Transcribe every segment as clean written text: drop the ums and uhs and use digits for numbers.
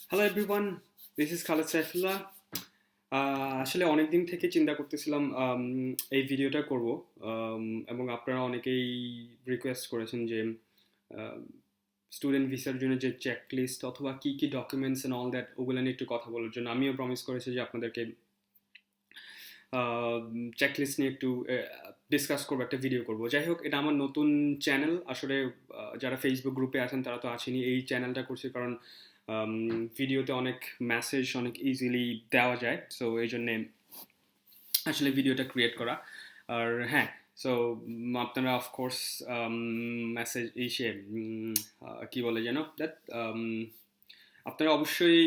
Hello everyone, this is Khaled Saifullah. আসলে অনেক দিন থেকে চিন্তা করতেছিলাম এই ভিডিওটা করব, এবং আপনারা অনেকেই রিকোয়েস্ট করেছেন যে স্টুডেন্ট ভিসার জন্য যে চেক লিস্ট অথবা কী কী ডকুমেন্টস অ্যান্ড অল দ্যাট ওগুলো নিয়ে একটু কথা বলার জন্য আমিও প্রমিস করেছি যে আপনাদেরকে চেক লিস্ট নিয়ে একটু ডিসকাস করবো, একটা ভিডিও করব। যাই হোক, এটা আমার নতুন চ্যানেল। আসলে যারা ফেসবুক গ্রুপে আছেন তারা তো আসেনি, এই চ্যানেলটা করছি কারণ ভিডিওতে অনেক মেসেজ অনেক ইজিলি দেওয়া যায়, সো এই জন্যে আসলে ভিডিওটা ক্রিয়েট করা। আর হ্যাঁ, সো আপনারা অফকোর্স মেসেজ ইসে কী বলে যেন দ্যাট আপনারা অবশ্যই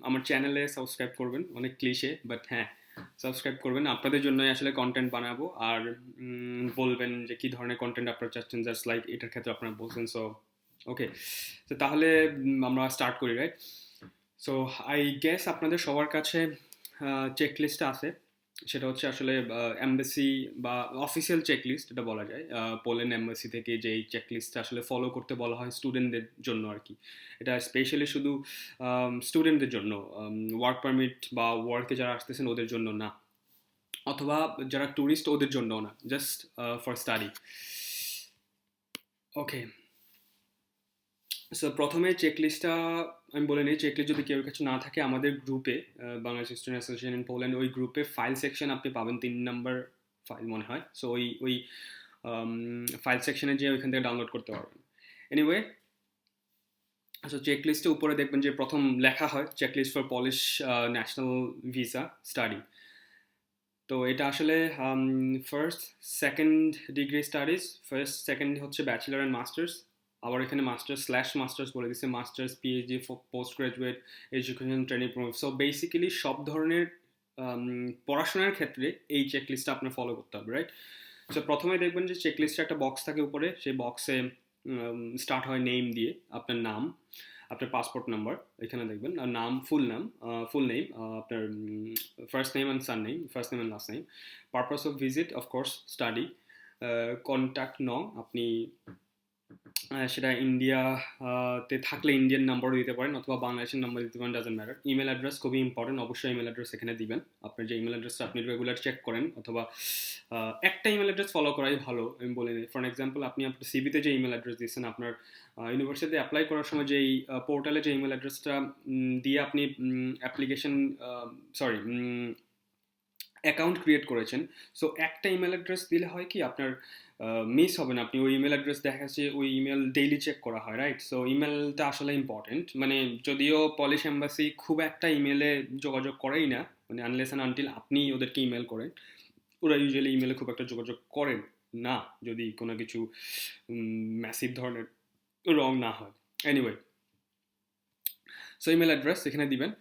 আমার চ্যানেলে সাবস্ক্রাইব করবেন। অনেক ক্লিশে, বাট হ্যাঁ, সাবস্ক্রাইব করবেন। আপনাদের জন্যই আসলে কন্টেন্ট বানাবো। আর বলবেন যে কী ধরনের কন্টেন্ট আপনারা চাচ্ছেন, জাস্ট লাইক এটার ক্ষেত্রে আপনারা বলছেন। সো ওকে, তো তাহলে আমরা স্টার্ট করি, রাইট? সো আই গেস আপনাদের সবার কাছে চেক লিস্টটা আছে। সেটা হচ্ছে আসলে এমবাসি বা অফিসিয়াল চেক লিস্ট এটা বলা যায়। পোল্যান্ড এমবাসি থেকে যেই চেক লিস্টটা আসলে ফলো করতে বলা হয় স্টুডেন্টদের জন্য আর কি। এটা স্পেশালি শুধু স্টুডেন্টদের জন্য, ওয়ার্ক পারমিট বা ওয়ার্কে যারা আসতেছেন ওদের জন্য না, অথবা যারা ট্যুরিস্ট ওদের জন্যও না, just for study. Okay, so প্রথমে চেক লিস্টটা আমি বলে নিই। চেক লিস্ট যদি কেউ কাছে না থাকে, আমাদের গ্রুপে, Bangladesh student association in Poland, ওই গ্রুপে ফাইল সেকশন আপনি পাবেন, 3 নম্বর ফাইল মনে হয়। সো ওই ফাইল সেকশনে যেয়ে ওইখান থেকে ডাউনলোড করতে পারবেন। এনিওয়ে, সো চেক লিস্টের উপরে দেখবেন যে প্রথম লেখা হয় check list for Polish national visa study. তো এটা আসলে first second degree studies, first second হচ্ছে ব্যাচেলার অ্যান্ড মাস্টার্স। আবার এখানে মাস্টার্স বলে দিচ্ছে, masters, PhD, post graduate education training program. So basically সব ধরনের পড়াশোনার ক্ষেত্রে এই চেক লিস্টটা আপনার ফলো করতে হবে, রাইট? সো প্রথমে দেখবেন যে চেক লিস্টে একটা বক্স থাকে উপরে, সেই বক্সে স্টার্ট হয় নেম দিয়ে, আপনার নাম, আপনার পাসপোর্ট নাম্বার এখানে দেখবেন, আর নাম, ফুল নেম, আপনার first name and sir name, first name and last name, purpose of visit of course study, contact নং, আপনি সেটা ইন্ডিয়াতে থাকলে ইন্ডিয়ান নাম্বারও দিতে পারেন অথবা বাংলাদেশের নাম্বার দিতে পারেন, ডাজেন্ট ম্যাটার। ইমেল অ্যাড্রেস খুবই ইম্পর্টেন্ট, অবশ্যই ইমেল অ্যাড্রেস এখানে দিবেন। আপনার যে ইমেল অ্যাড্রেসটা আপনি রেগুলার চেক করেন, অথবা একটা ইমেল অ্যাড্রেস ফলো করাই ভালো আমি বলে নিই। ফর এক্সাম্পল, আপনি আপনার সিভিতে যে ইমেল অ্যাড্রেস দিচ্ছেন, আপনার ইউনিভার্সিটিতে অ্যাপ্লাই করার সময় যেই পোর্টালে যে ইমেল অ্যাড্রেসটা দিয়ে আপনি অ্যাপ্লিকেশন সরি অ্যাকাউন্ট ক্রিয়েট করেছেন, সো একটা ইমেল অ্যাড্রেস দিলে হয় কি আপনার মিস হবে না। আপনি ওই ইমেল অ্যাড্রেস দেখা যাচ্ছে ওই ইমেল ডেইলি চেক করা হয়, রাইট? সো ইমেলটা আসলে ইম্পর্টেন্ট। মানে যদিও পলিশ এম্বাসি খুব একটা ইমেলে যোগাযোগ করেই না, মানে আনলেস অ্যান্ড আনটিল আপনি ওদেরকে ইমেল করেন, ওরা ইউজুয়ালি ইমেলে খুব একটা যোগাযোগ করেন না, যদি কোনো কিছু ম্যাসিভ ধরনের রং না হয়। এনিওয়ে, সো ইমেল অ্যাড্রেস এখানে দিবেন।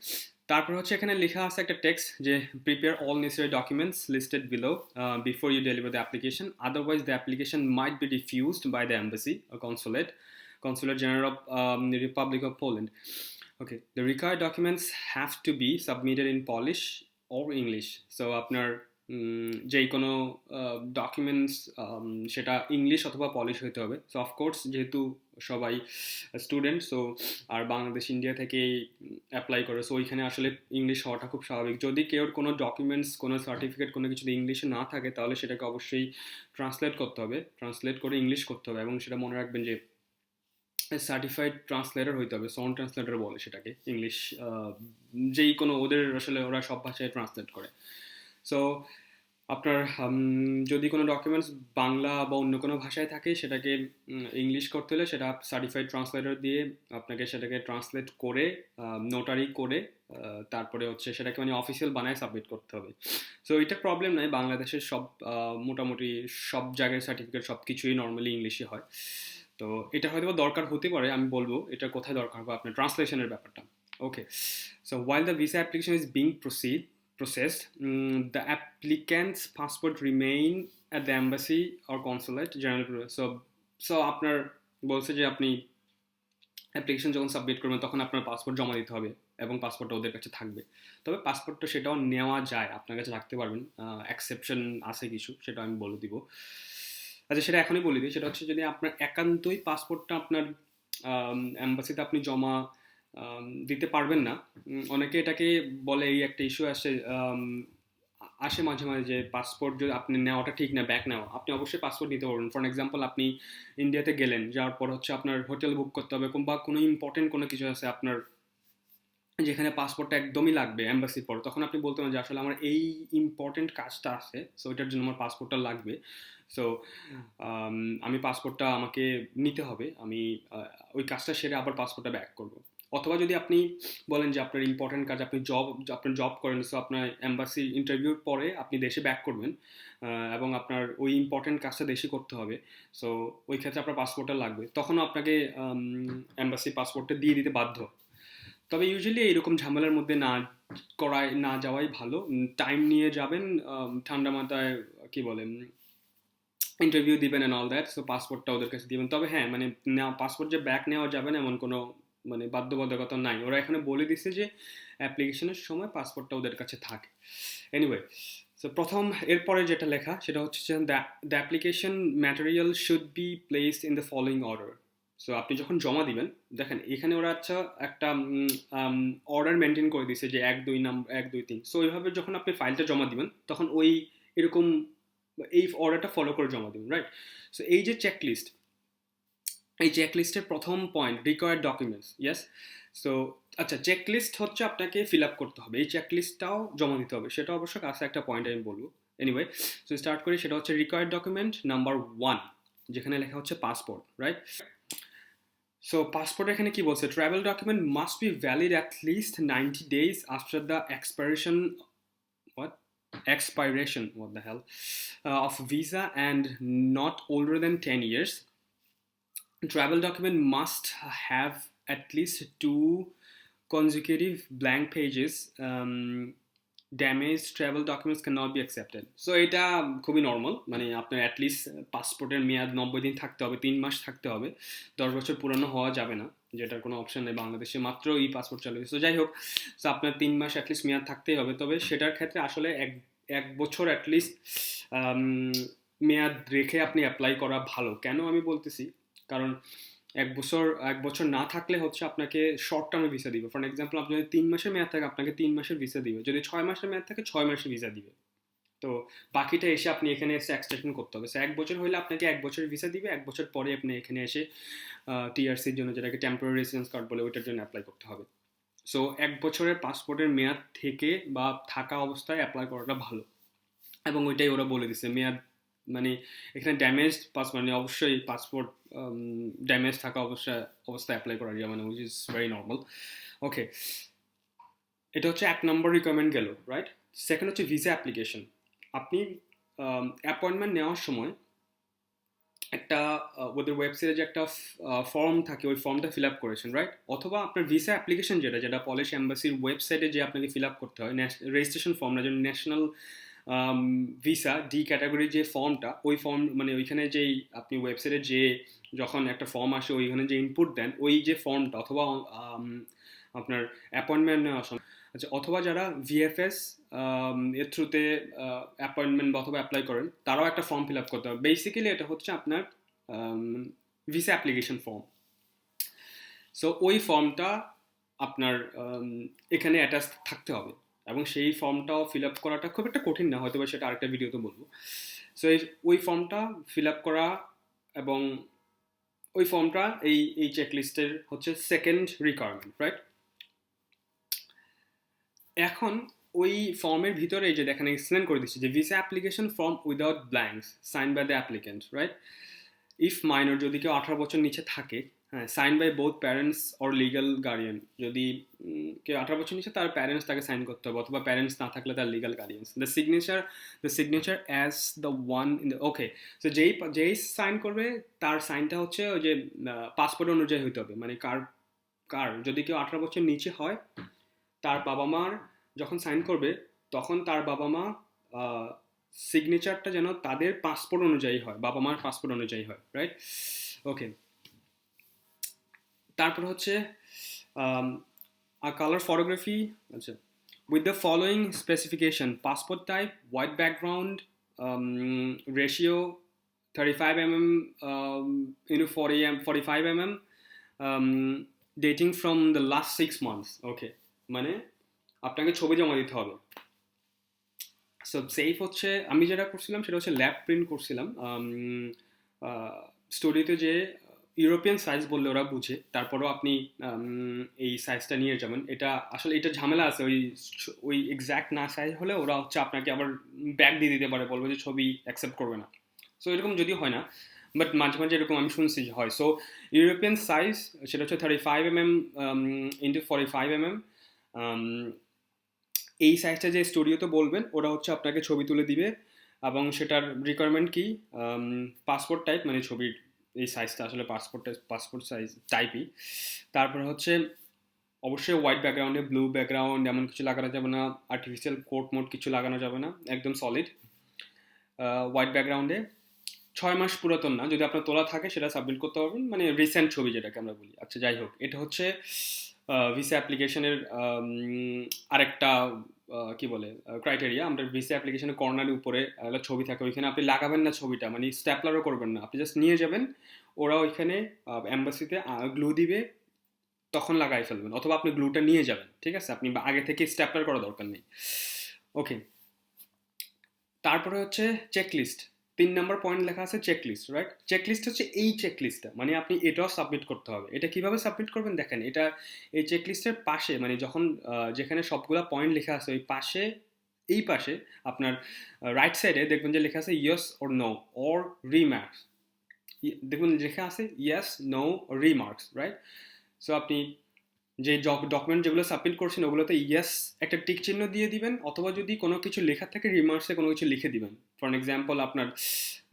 তারপর হচ্ছে এখানে লেখা আছে একটা টেক্সট যে prepare all necessary documents listed below before you deliver the application, otherwise the application might be refused by the embassy or consulate general of the Republic of Poland. Okay, the required documents have to be submitted in Polish or English. So আপনার যেই কোনো documents সেটা English অথবা polish হতে হবে। So of course যেহেতু সবাই student, so আর Bangladesh India থেকে অ্যাপ্লাই করে, সো ওইখানে আসলে ইংলিশ হওয়াটা খুব স্বাভাবিক। যদি কেউ কোনো ডকুমেন্টস, কোনো সার্টিফিকেট, কোনো কিছু ইংলিশে না থাকে, তাহলে সেটাকে অবশ্যই ট্রান্সলেট করতে হবে, ট্রান্সলেট করে ইংলিশ করতে হবে। এবং সেটা মনে রাখবেন যে সার্টিফাইড ট্রান্সলেটর হইতে হবে, সাউন্ড ট্রান্সলেটর বলে সেটাকে ইংলিশ, যেই কোনো ওদের আসলে ওরা সব ভাষায় ট্রান্সলেট করে। সো আপনার যদি কোনো ডকুমেন্টস বাংলা বা অন্য কোনো ভাষায় থাকে, সেটাকে ইংলিশ করতে হলে সেটা সার্টিফাইড ট্রান্সলেটর দিয়ে আপনাকে সেটাকে ট্রান্সলেট করে, নোটারি করে, তারপরে হচ্ছে সেটাকে মানে অফিসিয়াল বানায় সাবমিট করতে হবে। সো এটা প্রবলেম নয়, বাংলাদেশের সব মোটামুটি সব জায়গায় সার্টিফিকেট সব কিছুই নর্মালি ইংলিশে হয়। তো এটা হয়তো দরকার হতে পারে, আমি বলবো এটা কোথায় দরকার হবে আপনার ট্রান্সলেশনের ব্যাপারটা। ওকে, so while the visa application is being processed, the applicant's passport remain at the embassy or consulate general. So আপনার বলছে যে আপনি অ্যাপ্লিকেশন যখন সাবমিট করবেন তখন আপনার পাসপোর্ট জমা দিতে হবে এবং পাসপোর্টটা ওদের কাছে থাকবে। তবে পাসপোর্টটা সেটাও নেওয়া যায়, আপনার কাছে রাখতে পারবেন, এক্সেপশন আছে কিছু, সেটা আমি বলে দিব। আচ্ছা, সেটা এখনই বলে দিই। সেটা হচ্ছে যদি আপনার একান্তই পাসপোর্টটা আপনার এম্বাসিতে আপনি জমা দিতে পারবেন না। অনেকে এটাকে বলে, এই একটা ইস্যু আসে মাঝে মাঝে যে পাসপোর্ট যদি আপনি নেওয়াটা ঠিক না, ব্যাক নেওয়া। আপনি অবশ্যই পাসপোর্ট নিতে পারবেন। ফর এক্সাম্পল, আপনি ইন্ডিয়াতে গেলেন, যাওয়ার পর হচ্ছে আপনার হোটেল বুক করতে হবে, বা কোনো ইম্পর্টেন্ট কোনো কিছু আছে আপনার, যেখানে পাসপোর্টটা একদমই লাগবে এম্বাসির পর, তখন আপনি বলতে পারেন যে আসলে আমার এই ইম্পর্টেন্ট কাজটা আছে, সো এটার জন্য আমার পাসপোর্টটা লাগবে। সো আমি পাসপোর্টটা আমাকে নিতে হবে, আমি ওই কাজটা সেরে আবার পাসপোর্টটা ব্যাক করব। অথবা যদি আপনি বলেন যে আপনার ইম্পর্টেন্ট কাজ, আপনার জব করেন, সো আপনার এম্বাসি ইন্টারভিউর পরে আপনি দেশে ব্যাক করবেন, এবং আপনার ওই ইম্পর্টেন্ট কাজটা দেশে করতে হবে, সো ওই ক্ষেত্রে আপনার পাসপোর্টটা লাগবে, তখনও আপনাকে এম্বাসি পাসপোর্টটা দিয়ে দিতে বাধ্য। তবে ইউজুয়ালি এইরকম ঝামেলার মধ্যে না যাওয়াই ভালো। টাইম নিয়ে যাবেন, ঠান্ডা মাথায় কি বলে ইন্টারভিউ দিবেন অ্যান্ড অল দ্যাট, সো পাসপোর্টটা ওদের কাছে দিবেন। তবে হ্যাঁ, মানে পাসপোর্ট যে ব্যাক নেওয়া যাবে না এমন কোনো মানে বাধ্যবাধকতা নাই। ওরা এখানে বলে দিচ্ছে যে অ্যাপ্লিকেশনের সময় পাসপোর্টটা ওদের কাছে থাকে। এনিওয়ে, সো এরপরে যেটা লেখা সেটা হচ্ছে যে the application material should be placed in the following order. So আপনি যখন জমা দিবেন, দেখেন এখানে ওরা একটা অর্ডার মেনটেন করে দিচ্ছে যে 1 2 3। সো ওইভাবে যখন আপনি ফাইলটা জমা দিবেন, তখন এরকম এই অর্ডারটা ফলো করে জমা দিবেন, রাইট? সো এই যে চেকলিস্ট, এই চেকলিস্টের প্রথম point required documents, yes. So আচ্ছা, চেকলিস্ট হচ্ছে আপনাকে ফিল আপ করতে হবে, এই চেকলিস্টটাও জমা দিতে হবে, সেটা অবশ্য কাছে একটা পয়েন্ট আমি বলবো। এনিওয়ে, সো স্টার্ট করি। সেটা হচ্ছে রিকোয়ার্ড ডকুমেন্ট নাম্বার 1, যেখানে লেখা হচ্ছে পাসপোর্ট, রাইট? সো পাসপোর্ট এখানে কি বলছে? Travel document must be valid at least 90 days after the expiration, what the hell, of visa and not older than 10 years. Travel document must have at least 2 consecutive blank pages. Damaged travel documents cannot be accepted. So এটা খুবই normal, মানে আপনার at least পাসপোর্টের মেয়াদ 90 দিন থাকতে হবে, 3 মাস থাকতে হবে, 10 বছর পুরানো হওয়া যাবে না, যেটার কোনো অপশন নেই বাংলাদেশে, মাত্র এই পাসপোর্ট চালু হয়েছে। তো যাই হোক, তো আপনার 3 মাস অ্যাটলিস্ট মেয়াদ থাকতেই হবে। তবে সেটার ক্ষেত্রে আসলে এক বছর অ্যাটলিস্ট মেয়াদ রেখে আপনি অ্যাপ্লাই করা ভালো। কেন আমি বলতেছি, কারণ এক বছর না থাকলে হচ্ছে আপনাকে শর্ট টার্মে ভিসা দিবে। ফর এক্সাম্পল, আপনি যদি 3 মাসের মেয়াদ থাকে, আপনাকে 3 মাসের ভিসা দিবে। যদি 6 মাসের মেয়াদ থাকে, 6 মাসের ভিসা দিবে। তো বাকিটা এসে আপনি এখানে এসে এক্সটেনশন করতে হবে। সো 1 বছর হলে আপনাকে 1 বছরের ভিসা দিবে, 1 বছর পরে আপনি এখানে এসে টিআরসির জন্য, যেটাকে টেম্পোরারি রেসিডেন্স কার্ড বলে, ওইটার জন্য অ্যাপ্লাই করতে হবে। সো 1 বছরের পাসপোর্টের মেয়াদ থেকে বা থাকা অবস্থায় অ্যাপ্লাই করাটা ভালো, এবং ওইটাই ওরা বলে দিচ্ছে। মেয়াদ মানে এখানে ড্যামেজড মানে অবশ্যই পাসপোর্ট ড্যামেজ থাকা অবস্থায় অ্যাপ্লাই করা যায়, মানে উইচ ইজ ভেরি নর্মাল। ওকে, এটা হচ্ছে 1 নম্বর রিকোয়ারমেন্ট গেল, রাইট? সেকেন্ড হচ্ছে ভিসা অ্যাপ্লিকেশন। আপনি অ্যাপয়েন্টমেন্ট নেওয়ার সময় একটা ওদের ওয়েবসাইটে যে একটা ফর্ম থাকে, ওই ফর্মটা ফিল আপ করেছেন, রাইট? অথবা আপনার ভিসা অ্যাপ্লিকেশন যেটা পলিশ এম্বাসির ওয়েবসাইটে যে আপনাকে ফিল আপ করতে হয়, রেজিস্ট্রেশন ফর্ম না, যেন ন্যাশনাল ভিসা ডি ক্যাটাগরির যে ফর্মটা, ওই ফর্ম মানে ওইখানে যেই আপনি ওয়েবসাইটে যে যখন একটা ফর্ম আসে, ওইখানে যে ইনপুট দেন, ওই যে ফর্মটা, অথবা আপনার অ্যাপয়েন্টমেন্ট নেওয়ার সময়, আচ্ছা, অথবা যারা ভিএফএস এর থ্রুতে অ্যাপয়েন্টমেন্ট বা অথবা অ্যাপ্লাই করেন, তারাও একটা ফর্ম ফিল আপ করতে হবে। বেসিক্যালি এটা হচ্ছে আপনার ভিসা অ্যাপ্লিকেশন ফর্ম। সো ওই ফর্মটা আপনার এখানে অ্যাটাচ থাকতে হবে, এবং সেই ফর্মটাও ফিল আপ করাটা খুব একটা কঠিন না, হয়তো সেটা আরেকটা ভিডিওতে বলবো। সো ওই ফর্মটা ফিল আপ করা, এবং ওই ফর্মটা এই চেকলিস্টের হচ্ছে সেকেন্ড রিকোয়ারমেন্ট, রাইট? এখন ওই ফর্মের ভিতরে যে দেখেন এক্সপ্লেন করে দিচ্ছি যে visa application form without blanks sign by the applicant, right? If minor, যদি কেউ 18 বছর নিচে থাকে, হ্যাঁ, sign by both parents or legal guardian. যদি কেউ 18 বছর নিচে, তার প্যারেন্টস তাকে সাইন করতে হবে, অথবা প্যারেন্টস না থাকলে তার legal guardians. The signature as the one in the, okay. So যেই সাইন করবে, তার সাইনটা হচ্ছে ওই যে পাসপোর্ট অনুযায়ী হইতে হবে, মানে কার যদি কেউ 18 বছর নিচে হয়, তার বাবা মার যখন সাইন করবে, তখন তার বাবা মা সিগনেচারটা যেন তাদের পাসপোর্ট অনুযায়ী হয়, বাবা মার পাসপোর্ট অনুযায়ী হয়, রাইট? ওকে, তারপর হচ্ছে কালার ফটোগ্রাফি। আচ্ছা, with the following specification: passport type, white background, ratio 35 mm into 45 mm dating from the last 6 months. ওকে, মানে আপনাকে ছবি জমা দিতে হবে। সো সেফ হচ্ছে, আমি যেটা করছিলাম সেটা হচ্ছে ল্যাব প্রিন্ট করছিলাম। স্টোরিতে যে ইউরোপিয়ান সাইজ বললে ওরা বুঝে, তারপরেও আপনি এই সাইজটা নিয়ে যাবেন। এটা আসলে এটা ঝামেলা আছে, ওই এক্স্যাক্ট না সাইজ হলে ওরা হচ্ছে আপনাকে আবার ব্যাক দিয়ে দিতে পারে, বলবে যে ছবি অ্যাকসেপ্ট করবে না। সো এরকম যদিও হয় না, বাট মাঝে মাঝে এরকম আমি শুনছি যে হয়। সো ইউরোপিয়ান সাইজ সেটা হচ্ছে 35 mm ইন্টু 45 mm। এই সাইজটা যে স্টুডিওতে বলবেন ওরা হচ্ছে আপনাকে ছবি তুলে দিবে, এবং সেটার রিকোয়ারমেন্ট কি, পাসপোর্ট টাইপ, মানে ছবির এই সাইজটা আসলে পাসপোর্ট সাইজ টাইপই। তারপরে হচ্ছে অবশ্যই হোয়াইট ব্যাকগ্রাউন্ডে ব্লু ব্যাকগ্রাউন্ড এমন কিছু লাগানো যাবে না, আর্টিফিশিয়াল কোট মোড কিছু লাগানো যাবে না, একদম সলিড হোয়াইট ব্যাকগ্রাউন্ডে। 6 মাস পুরাতন না, যদি আপনার তোলা থাকে সেটা সাবমিট করতে পারবেন, মানে রিসেন্ট ছবি যেটাকে আমরা বলি। আচ্ছা যাই হোক, এটা হচ্ছে ভিসা অ্যাপ্লিকেশনের আরেকটা কি বলে ক্রাইটেরিয়া। আমরা ভিসা অ্যাপ্লিকেশনের কর্নারের উপরে একটা ছবি থাকে, ওইখানে আপনি লাগাবেন না ছবিটা, মানে স্ট্যাপলারও করবেন না, আপনি জাস্ট নিয়ে যাবেন, ওরা ওইখানে এম্বাসিতে গ্লু দিবে, তখন লাগাই ফেলবেন, অথবা আপনি গ্লুটা নিয়ে যাবেন, ঠিক আছে? আপনি আগে থেকে স্ট্যাপলার করা দরকার নেই। ওকে, তারপরে হচ্ছে চেকলিস্ট। 3 নম্বর পয়েন্ট লেখা আছে চেকলিস্ট, রাইট? চেকলিস্ট হচ্ছে এই চেকলিস্টটা, মানে আপনি এটাও সাবমিট করতে হবে। এটা কিভাবে সাবমিট করবেন দেখেন, এটা এই চেকলিস্টের পাশে, মানে যখন যেখানে সবগুলা পয়েন্ট লেখা আছে ওই পাশে, এই পাশে আপনার রাইট সাইডে দেখবেন যে লেখা আছে yes or no or remarks. দেখবেন লেখা আছে yes, no, remarks, right? So আপনি যে ডকুমেন্ট যেগুলো সাবমিট করছেন ওগুলোতে ইয়েস একটা টিক চিহ্ন দিয়ে দিবেন, অথবা যদি কোনো কিছু লেখা থাকে রিমার্কসে কোনো কিছু লিখে দিবেন। ফর এক্সাম্পল, আপনার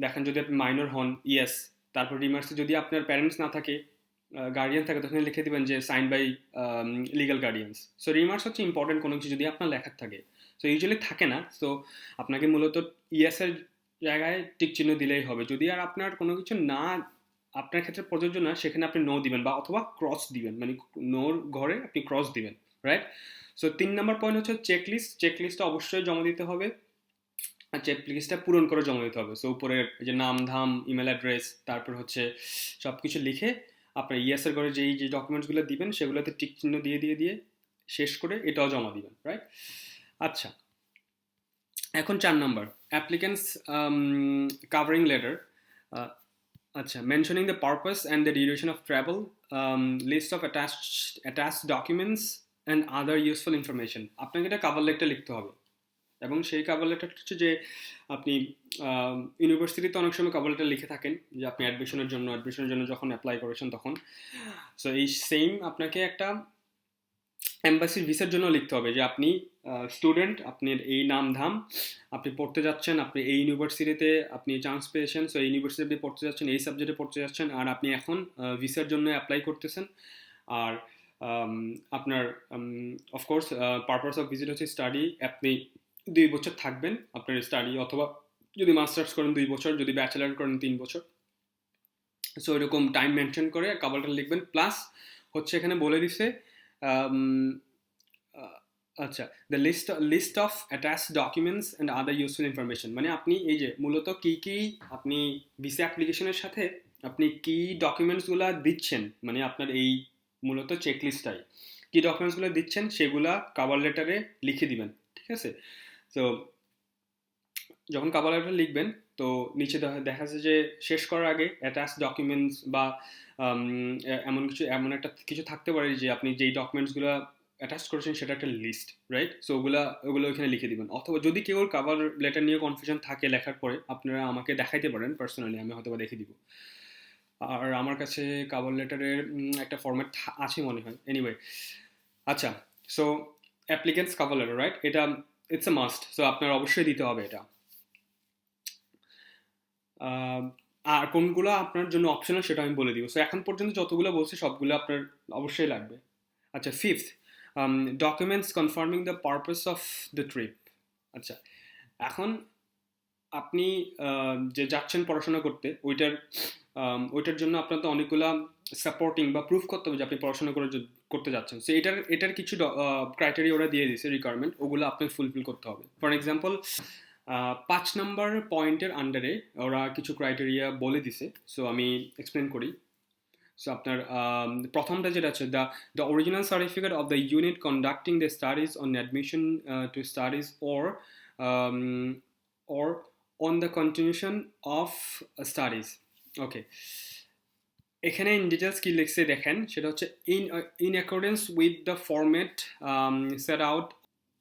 দেখেন যদি আপনি মাইনর হন, ইয়েস, তারপর রিমার্কসে যদি আপনার প্যারেন্টস না থাকে, গার্ডিয়ান থাকে, তখন লিখে দিবেন যে sign by legal guardians. So remarks হচ্ছে ইম্পর্টেন্ট কোনো কিছু যদি আপনার লেখার থাকে। সো ইউজুয়ালি থাকে না, সো আপনাকে মূলত ইয়েসের জায়গায় টিক চিহ্ন দিলেই হবে। যদি আর আপনার কোনো কিছু না, আপনার ক্ষেত্রে প্রযোজ্য না, সেখানে আপনি নো দিবেন, বা অথবা ক্রস দিবেন, মানে নোর ঘরে আপনি ক্রস দিবেন, রাইট? সো 3 নম্বর পয়েন্ট হচ্ছে চেকলিস্ট। চেকলিস্টটা অবশ্যই জমা দিতে হবে, আর চেকলিস্টটা পূরণ করে জমা দিতে হবে। সো উপরে যে নাম ধাম, ইমেল অ্যাড্রেস, তারপর হচ্ছে সব কিছু লিখে আপনার ইয়েসের ঘরে যে ডকুমেন্টসগুলো দিবেন সেগুলোতে টিক চিহ্ন দিয়ে দিয়ে দিয়ে শেষ করে এটাও জমা দিবেন, রাইট? আচ্ছা, এখন 4 নম্বর, অ্যাপ্লিক্যান্টস কাভারিং লেটার। আচ্ছা, mentioning the purpose and the duration of travel, list of attached documents and other useful information. আপনাকে এটা কাভার লেটার লিখতে হবে, এবং সেই কাভার লেটারটা হচ্ছে যে আপনি ইউনিভার্সিটিতে অনেক সময় কাভার লেটার লিখে থাকেন যে আপনি অ্যাডমিশনের জন্য যখন অ্যাপ্লাই করেছেন তখন। সো এই সেম আপনাকে একটা এম্বাসির ভিসার জন্য লিখতে হবে যে আপনি স্টুডেন্ট, আপনার এই নাম ধাম, আপনি পড়তে যাচ্ছেন, আপনি এই ইউনিভার্সিটিতে আপনি চান্স পেয়েছেন, সো এই ইউনিভার্সিটিতে আপনি পড়তে যাচ্ছেন, এই সাবজেক্টে পড়তে যাচ্ছেন, আর আপনি এখন ভিসার জন্য অ্যাপ্লাই করতেছেন। আর আপনার অফকোর্স পারপাস অফ ভিজিট হচ্ছে স্টাডি। আপনি 2 বছর থাকবেন আপনার স্টাডি, অথবা যদি মাস্টার্স করেন 2 বছর, যদি ব্যাচেলার করেন 3 বছর। সো এরকম টাইম মেনশন করে কাভারটা লিখবেন। প্লাস হচ্ছে এখানে বলে দিছে আচ্ছা, the list of attached documents and other useful information, মানে আপনি এই যে মূলত কি আপনি ভিসা অ্যাপ্লিকেশনের সাথে আপনি কি ডকুমেন্টসগুলো দিচ্ছেন, মানে আপনার এই মূলত চেকলিস্টটাই কি ডকুমেন্টসগুলো দিচ্ছেন সেগুলা কভার লেটারে লিখে দিবেন, ঠিক আছে? তো যখন কভার লেটার লিখবেন, তো নিচে দেখা যাচ্ছে যে শেষ করার আগে অ্যাটাচ ডকুমেন্টস বা এমন একটা কিছু থাকতে পারে যে আপনি যেই ডকুমেন্টসগুলো অ্যাটাচ করেছেন সেটা একটা লিস্ট, রাইট? সো ওগুলো ওইখানে লিখে দিবেন। অথবা যদি কেউ কভার লেটার নিয়ে কনফিউশন থাকে লেখার পরে, আপনারা আমাকে দেখাইতে পারেন পার্সোনালি, আমি হয়তো দেখে দিব। আর আমার কাছে কভার লেটারের একটা ফরম্যাট আছে মনে হয়, এনিওয়ে। আচ্ছা, so applicants cover letter, right? এটা ইটস এ মাস্ট, সো আপনার অবশ্যই দিতে হবে এটা। আর কোনগুলো আপনার জন্য অপশনাল সেটা আমি বলে দিব। সো এখন পর্যন্ত যতগুলো বলছি সবগুলো আপনার অবশ্যই লাগবে। আচ্ছা, fifth, documents confirming the purpose of the trip. আচ্ছা, এখন আপনি যে যাচ্ছেন পড়াশোনা করতে, ওইটার জন্য আপনার তো অনেকগুলা সাপোর্টিং বা প্রুফ করতে হবে যে আপনি পড়াশোনা করতে যাচ্ছেন। সো এটার কিছু ক্রাইটেরিয়া ওরা দিয়ে দিয়েছে, রিকোয়ারমেন্ট, ওগুলো আপনাকে ফুলফিল করতে হবে। ফর এক্সাম্পল, 5 নাম্বার পয়েন্টের আন্ডারে ওরা কিছু ক্রাইটেরিয়া বলে দিছে, সো আমি এক্সপ্লেন করি। সো আপনার প্রথমটা যেটা আছে, the original certificate of the unit conducting the studies on admission to studies or on the continuation of studies. Okay, এখানে ইন ডিটেলস কি লিখছে দেখেন, সেটা হচ্ছে in accordance with the format set out.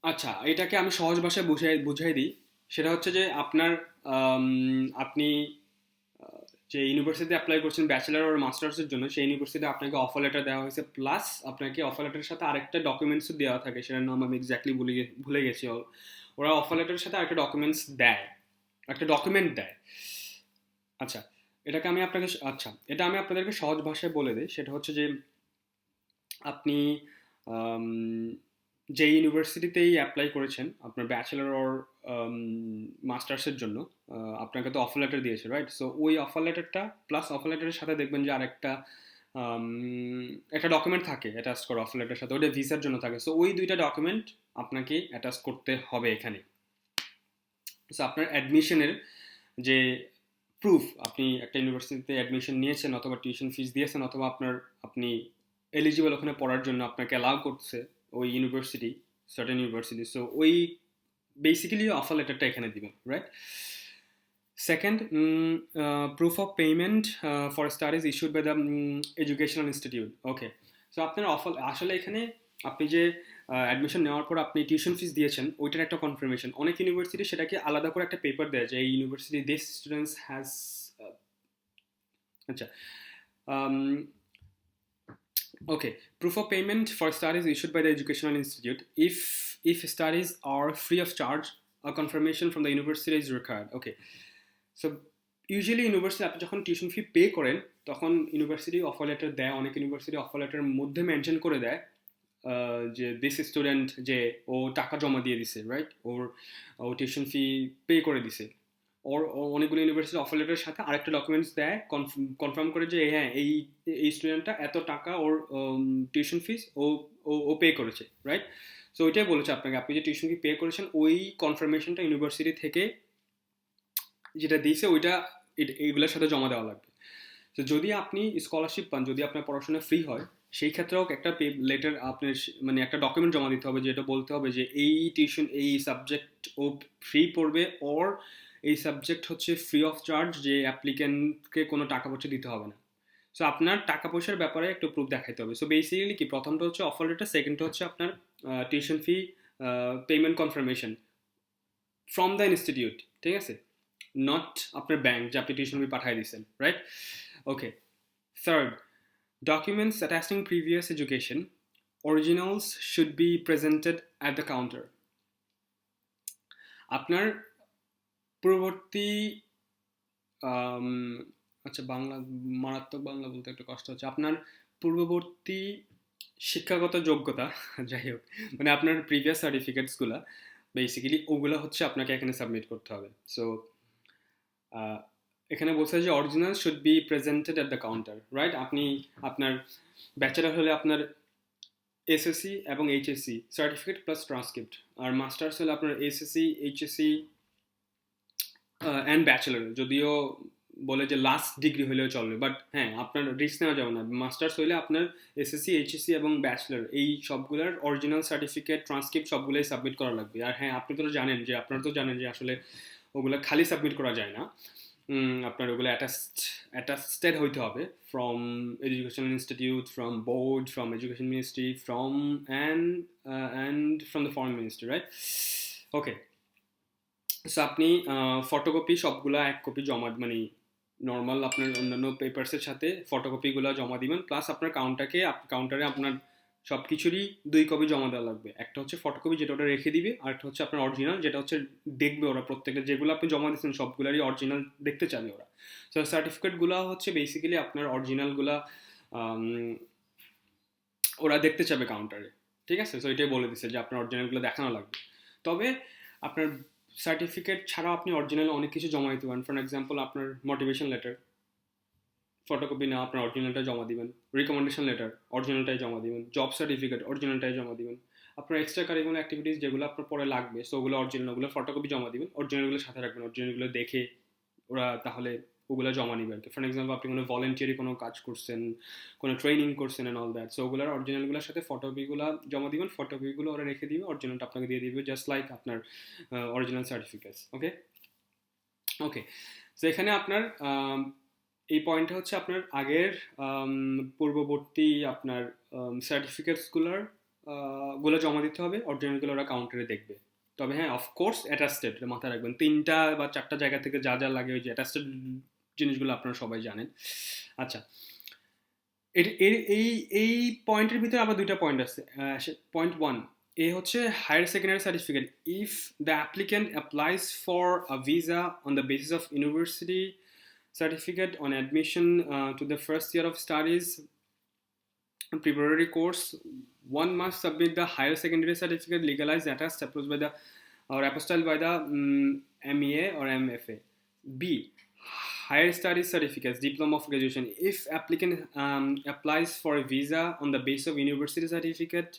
আচ্ছা, এটাকে আমি সহজ ভাষায় বুঝাই দিই। সেটা হচ্ছে যে আপনার আপনি যে ইউনিভার্সিটিতে অ্যাপ্লাই করছেন ব্যাচেলার আর মাস্টার্সের জন্য, সেই ইউনিভার্সিটিতে আপনাকে অফার লেটার দেওয়া হয়েছে, প্লাস আপনাকে অফার লেটারের সাথে আরেকটা ডকুমেন্টসও দেওয়া থাকে, সেটার নাম আমি এক্স্যাক্টলি ভুলে গেছি। ওরা অফার লেটারের সাথে আরেকটা ডকুমেন্টস দেয়, একটা ডকুমেন্ট দেয়। আচ্ছা, এটা আমি আপনাদেরকে সহজ ভাষায় বলে দিই। সেটা হচ্ছে যে আপনি যে ইউনিভার্সিটিতেই অ্যাপ্লাই করেছেন আপনার ব্যাচেলার অর মাস্টার্সের জন্য, আপনাকে তো অফার লেটার দিয়েছে, রাইট? সো ওই অফার লেটারটা প্লাস অফার লেটারের সাথে দেখবেন যে আরেকটা একটা ডকুমেন্ট থাকে অ্যাটাচ করা অফার লেটারের সাথে, ওটা ভিসার জন্য থাকে। সো ওই দুইটা ডকুমেন্ট আপনাকে অ্যাটাচ করতে হবে এখানে। সো আপনার অ্যাডমিশনের যে প্রুফ, আপনি একটা ইউনিভার্সিটিতে অ্যাডমিশন নিয়েছেন অথবা টিউশন ফিস দিয়েছেন অথবা আপনি এলিজিবল ওখানে পড়ার জন্য আপনাকে অ্যালাউ করছে ওই ইউনিভার্সিটি, সার্টেন ইউনিভার্সিটি। সো ওই বেসিক্যালি অফার লেটারটা এখানে দিবেন, right? Second, proof of payment for studies issued by the educational institute. Okay, so আপনার আসলে এখানে আপনি যে অ্যাডমিশন নেওয়ার পর আপনি টিউশন ফিস দিয়েছেন ওইটার একটা কনফার্মেশন। অনেক ইউনিভার্সিটি সেটাকে আলাদা করে একটা পেপার দেয় যে এই ইউনিভার্সিটি দিস স্টুডেন্টস হ্যাজ আচ্ছা okay, proof of payment for studies issued by the educational institute. If studies are free of charge, a confirmation from the university is required. Okay, so usually university আপনি যখন tuition fee pay করেন তখন university offer letter দেয়, অনেক university offer লেটারের মধ্যে mention করে দেয় যে দিস স্টুডেন্ট যে ও টাকা জমা দিয়ে দিছে, রাইট? ও টিউশন ফি পে করে দিছে। ওর অনেকগুলো ইউনিভার্সিটি অফার লেটারের সাথে আরেকটা ডকুমেন্টস দেয়, কনফার্ম করে যে হ্যাঁ এই স্টুডেন্টটা এত টাকা ওর টিউশন ফিস ও পে করেছে, রাইট? সো ওইটাই বলেছে আপনাকে, আপনি যে টিউশন ফি পে করেছেন ওই কনফার্মেশনটা ইউনিভার্সিটি থেকে যেটা দিয়েছে ওইটা এইগুলোর সাথে জমা দেওয়া লাগবে। তো যদি আপনি স্কলারশিপ পান, যদি আপনার পড়াশোনা ফ্রি হয়, সেই ক্ষেত্রেও একটা লেটার আপনার মানে একটা ডকুমেন্ট জমা দিতে হবে, যেটা বলতে হবে যে এই টিউশন এই সাবজেক্ট ও ফ্রি পড়বে, ওর এই সাবজেক্ট হচ্ছে ফ্রি অফ চার্জ, যে অ্যাপ্লিক্যান্টকে কোনো টাকা পয়সা দিতে হবে না। সো আপনার টাকা পয়সার ব্যাপারে একটু প্রুফ দেখাইতে হবে। সো বেসিক্যালি কি, প্রথমটা হচ্ছে অফার লেটার, সেকেন্ডটা হচ্ছে আপনার tuition fee payment confirmation from the institute, ঠিক আছে? নট আপনার ব্যাংক যে আপনি টিউশন ফি পাঠিয়ে দিচ্ছেন, right? Okay, third, documents attesting previous education. Originals should be presented at the counter. আপনার পূর্ববর্তী আচ্ছা বাংলা, মারাত্মক বাংলা বলতে একটু কষ্ট হচ্ছে। আপনার পূর্ববর্তী শিক্ষাগত যোগ্যতা যাই হোক, মানে আপনার প্রিভিয়াস সার্টিফিকেটসগুলো বেসিক্যালি ওগুলো হচ্ছে আপনাকে এখানে সাবমিট করতে হবে। সো এখানে বলছে যে original should be presented at the counter, right? আপনি আপনার ব্যাচেলার হলে আপনার এসএসসি এবং এইচএসসি সার্টিফিকেট প্লাস ট্রান্সক্রিপ্ট, আর মাস্টার্স হলে আপনার এসএসসি এইচএসসি অ্যান্ড ব্যাচেলার, যদিও বলে যে লাস্ট ডিগ্রি হলেও চলবে, বাট হ্যাঁ আপনার রিস্ক নেওয়া যাবে না। মাস্টার্স হলে আপনার এসএসসি এইচএসসি এবং ব্যাচেলার এই সবগুলোর অরিজিনাল সার্টিফিকেট ট্রান্সক্রিপ্ট সবগুলোই সাবমিট করা লাগবে। আর হ্যাঁ আপনারা তো জানেন যে আসলে ওগুলো খালি সাবমিট করা যায় না, আপনার ওগুলো অ্যাটাস্টেড হইতে হবে from educational institute, from board, from education ministry, from and from the foreign ministry, right? Okay, so আপনি ফটোকপি সবগুলা এক কপি জমা, মানে নর্মাল আপনার অন্যান্য পেপারসের সাথে ফটোকপিগুলো জমা দিবেন, প্লাস আপনার কাউন্টারে আপনার সব কিছুরই 2 কপি জমা দেওয়া লাগবে। একটা হচ্ছে ফটোকপি যেটা ওটা রেখে দিবে, আর একটা হচ্ছে আপনার অরিজিনাল যেটা হচ্ছে দেখবে ওরা, প্রত্যেকটা যেগুলো আপনি জমা দিচ্ছেন সবগুলোরই অরিজিনাল দেখতে চাবে ওরা। সো সার্টিফিকেটগুলো হচ্ছে বেসিক্যালি আপনার অরিজিনালগুলা ওরা দেখতে চাবে কাউন্টারে, ঠিক আছে? সো এটাই বলে দিচ্ছে যে আপনার অরিজিনালগুলো দেখানো লাগবে। তবে আপনার সার্টিফিকেট ছাড়াও আপনি অরিজিনাল অনেক কিছু জমা দিতে পারেন। ফর এক্সাম্পল আপনার মোটিভেশন লেটার ফটোকপি না, আপনার অরিজিনালটা জমা দিবেন। রিকমেন্ডেশন লেটার অরিজিনালটাই জমা দিবেন। জব সার্টিফিকেট অরিজিনালটাই জমা দিবেন। আপনার এক্সট্রা কারিকুলার অ্যাক্টিভিটিস যেগুলো আপনার পরে লাগবে, সো ওগুলো অরিজিনাল, ওগুলো ফটোকপি জমা দিবেন, অরিজিনালগুলো সাথে রাখবেন, অরিজিনালগুলো দেখে ওরা তাহলে ওগুলো জমা নিবে আর কি। ফর এক্সাম্পল আপনি কোনো ভলেন্টিয়ারি কোনো কাজ করছেন, কোনো ট্রেনিং করছেন অ্যান্ড অল দ্যাট, সো ওগুলোর অরিজিনালগুলোর সাথে ফটোকপিগুলো জমা দিবেন, ফটোকপিগুলো ওরা রেখে দিবে, অরিজিনালটা আপনাকে দিয়ে দিবে, জাস্ট লাইক আপনার অরিজিনাল সার্টিফিকেটস। ওকে ওকে সো এখানে আপনার এই পয়েন্টটা হচ্ছে আপনার আগের পূর্ববর্তী আপনার সার্টিফিকেটসগুলোর গুলো জমা দিতে হবে, অরিজিনালগুলো ওরা কাউন্টারে দেখবে। তবে হ্যাঁ, অফকোর্স অ্যাটাস্টেড মাথায় রাখবেন, 3টা বা 4টা জায়গা থেকে যা যা লাগে ওই যে অ্যাটাস্টেড জিনিসগুলো আপনারা সবাই জানেন। আচ্ছা, এই পয়েন্টের ভিতরে আবার 2টা পয়েন্ট আছে। পয়েন্ট 1 এ হচ্ছে higher secondary certificate. If the applicant applies for a visa on the basis of university certificate on admission to the first year of studies preparatory course, one must submit the higher secondary certificate legalized attached approved by the or apostilled by the MEA or MFA. B, higher studies certificates, diploma of graduation. If applicant applies for a visa on the basis of university certificate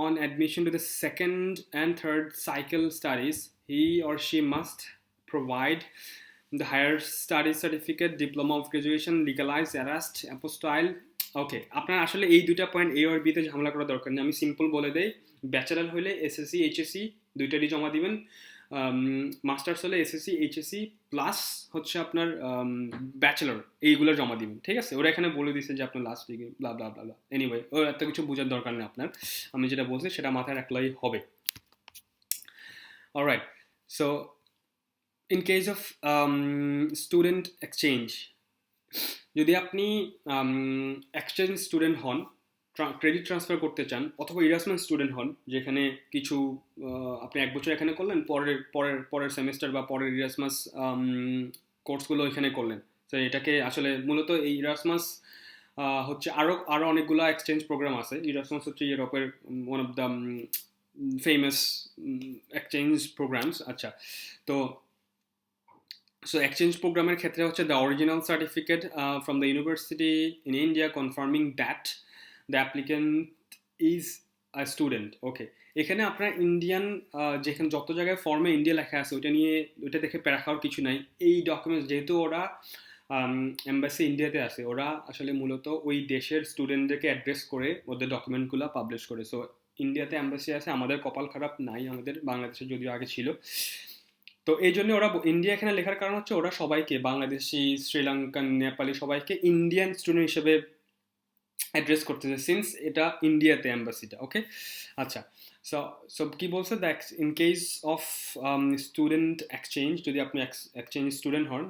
on admission to the second and third cycle studies, he or she must provide the higher studies certificate, diploma of graduation, legalized attached apostille. ওকে, আপনার আসলে এই 2টা point এ আর বিতে ঝামেলা করার দরকার নেই, আমি সিম্পল বলে দেই। ব্যাচেলার হলে এসএসসি এইচএসসি দুইটারই জমা দিবেন, মাস্টার্স হলে এসএসসি এইচএসসি প্লাস হচ্ছে আপনার ব্যাচেলর, এইগুলো জমা দিবেন, ঠিক আছে? ওরা এখানে বলে দিচ্ছে যে আপনার লাস্ট ডিগ্রি ব্লা ব্লা ব্লা। এনিওয়ে, ওর এত কিছু বোঝার দরকার নেই আপনার, আমি যেটা বলছি সেটা মাথায় রাখলেই হবে। Alright, so in case of student exchange, যদি আপনি এক্সচেঞ্জ স্টুডেন্ট হন, ক্রেডিট ট্রান্সফার করতে চান, অথবা ইরাসমাস স্টুডেন্ট হন, যেখানে কিছু আপনি 1 বছর এখানে করলেন, পরের সেমিস্টার বা পরের ইরাসমাস কোর্সগুলো এখানে করলেন, তো এটাকে আসলে মূলত এই ইরাসমাস হচ্ছে আরও অনেকগুলো এক্সচেঞ্জ প্রোগ্রাম আছে। ইরাসমাস হচ্ছে ইউরোপের one of the famous exchange programs. আচ্ছা, তো so exchange প্রোগ্রামের ক্ষেত্রে হচ্ছে the original certificate from the university in India confirming that the applicant is a student. ওকে, এখানে আপনার ইন্ডিয়ান যেখানে যত জায়গায় ফর্মে ইন্ডিয়া লেখা আছে ওইটা দেখে প্যারা খাওয়ার কিছু নাই। এই ডকুমেন্টস যেহেতু ওরা এম্বাসি ইন্ডিয়াতে আছে, ওরা আসলে মূলত ওই দেশের স্টুডেন্টদেরকে অ্যাড্রেস করে ওদের ডকুমেন্টগুলো পাবলিশ করে। সো ইন্ডিয়াতে এম্বাসি আছে, আমাদের কপাল খারাপ নাই, আমাদের বাংলাদেশে যদিও আগে ছিল। তো এই জন্য ওরা ইন্ডিয়া এখানে লেখার কারণ হচ্ছে ওরা সবাইকে, বাংলাদেশি, শ্রীলঙ্কান, নেপালি সবাইকে ইন্ডিয়ান স্টুডেন্ট হিসেবে অ্যাড্রেস করতেছে, সিন্স এটা ইন্ডিয়াতে এম্বাসিটা। ওকে, আচ্ছা, সো কি বলছে, that in case of student exchange, যদি আপনি এক্সচেঞ্জ স্টুডেন্ট হন,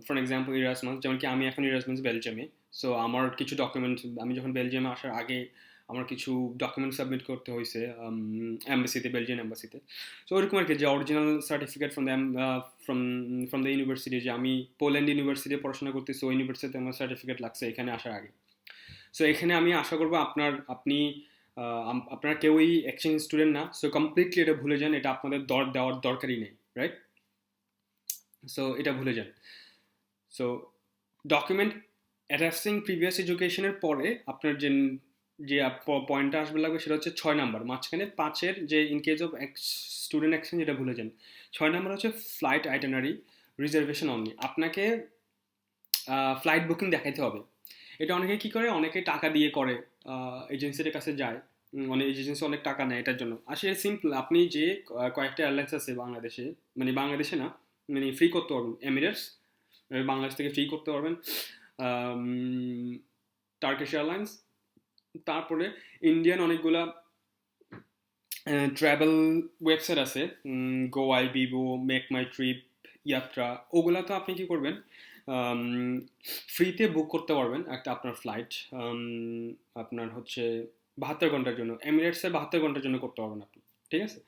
ফর এক্সাম্পল ইরাসমাস, যেমন কি আমি এখন ইরাসমাস বেলজিয়ামে, সো আমার কিছু ডকুমেন্ট, আমি যখন বেলজিয়ামে আসার আগে আমার কিছু ডকুমেন্ট সাবমিট করতে হয়েছে এম্বাসিতে, বেলজিয়ান এম্বাসিতে। সো ওরকম আর কি, যে original certificate from the university, যে আমি পোল্যান্ড ইউনিভার্সিটি পড়াশোনা করতেছি, ওই ইউনিভার্সিটিতে আমার সার্টিফিকেট লাগছে এখানে আসার আগে। সো এখানে আমি আশা করবো আপনারা কেউই এক্সচেঞ্জ স্টুডেন্ট না, সো কমপ্লিটলি এটা ভুলে যান, এটা আপনাদের দেওয়ার দরকারই নেই, রাইট? সো এটা ভুলে যান। সো ডকুমেন্ট অ্যাটাচিং প্রিভিয়াস এডুকেশনের পরে আপনার যে পয়েন্টটা আসবে লাগবে সেটা হচ্ছে 6 নাম্বার, মাঝখানে 5-এর যে in case of student exchange, এটা ভুলে যান। 6 নাম্বার হচ্ছে ফ্লাইট আইটেনারি রিজার্ভেশন অনলি, আপনাকে ফ্লাইট বুকিং দেখাইতে হবে। এটা অনেকে কি করে, অনেকে টাকা দিয়ে করে, এজেন্সির কাছে যায়, অনেক এজেন্সি অনেক টাকা নেয় এটার জন্য। আসলে সিম্পল, আপনি যে কয়েকটা এয়ারলাইন্স আছে বাংলাদেশে, মানে বাংলাদেশে না, মানে ফ্রি করতে পারবেন, এমিরেটস বাংলাদেশ থেকে ফ্রি করতে পারবেন, টার্কিশ এয়ারলাইন্স, তারপরে ইন্ডিয়ান অনেকগুলা ট্রাভেল ওয়েবসাইট আছে, Goibibo, make my trip, Yatra, ওগুলা তো আপনি কি করবেন, ফ্রিতে বুক করতে পারবেন একটা আপনার ফ্লাইট, আপনার হচ্ছে 72 ঘন্টার জন্য, এমিরেটসের 72 ঘন্টার জন্য করতে পারবেন আপনি, ঠিক আছে?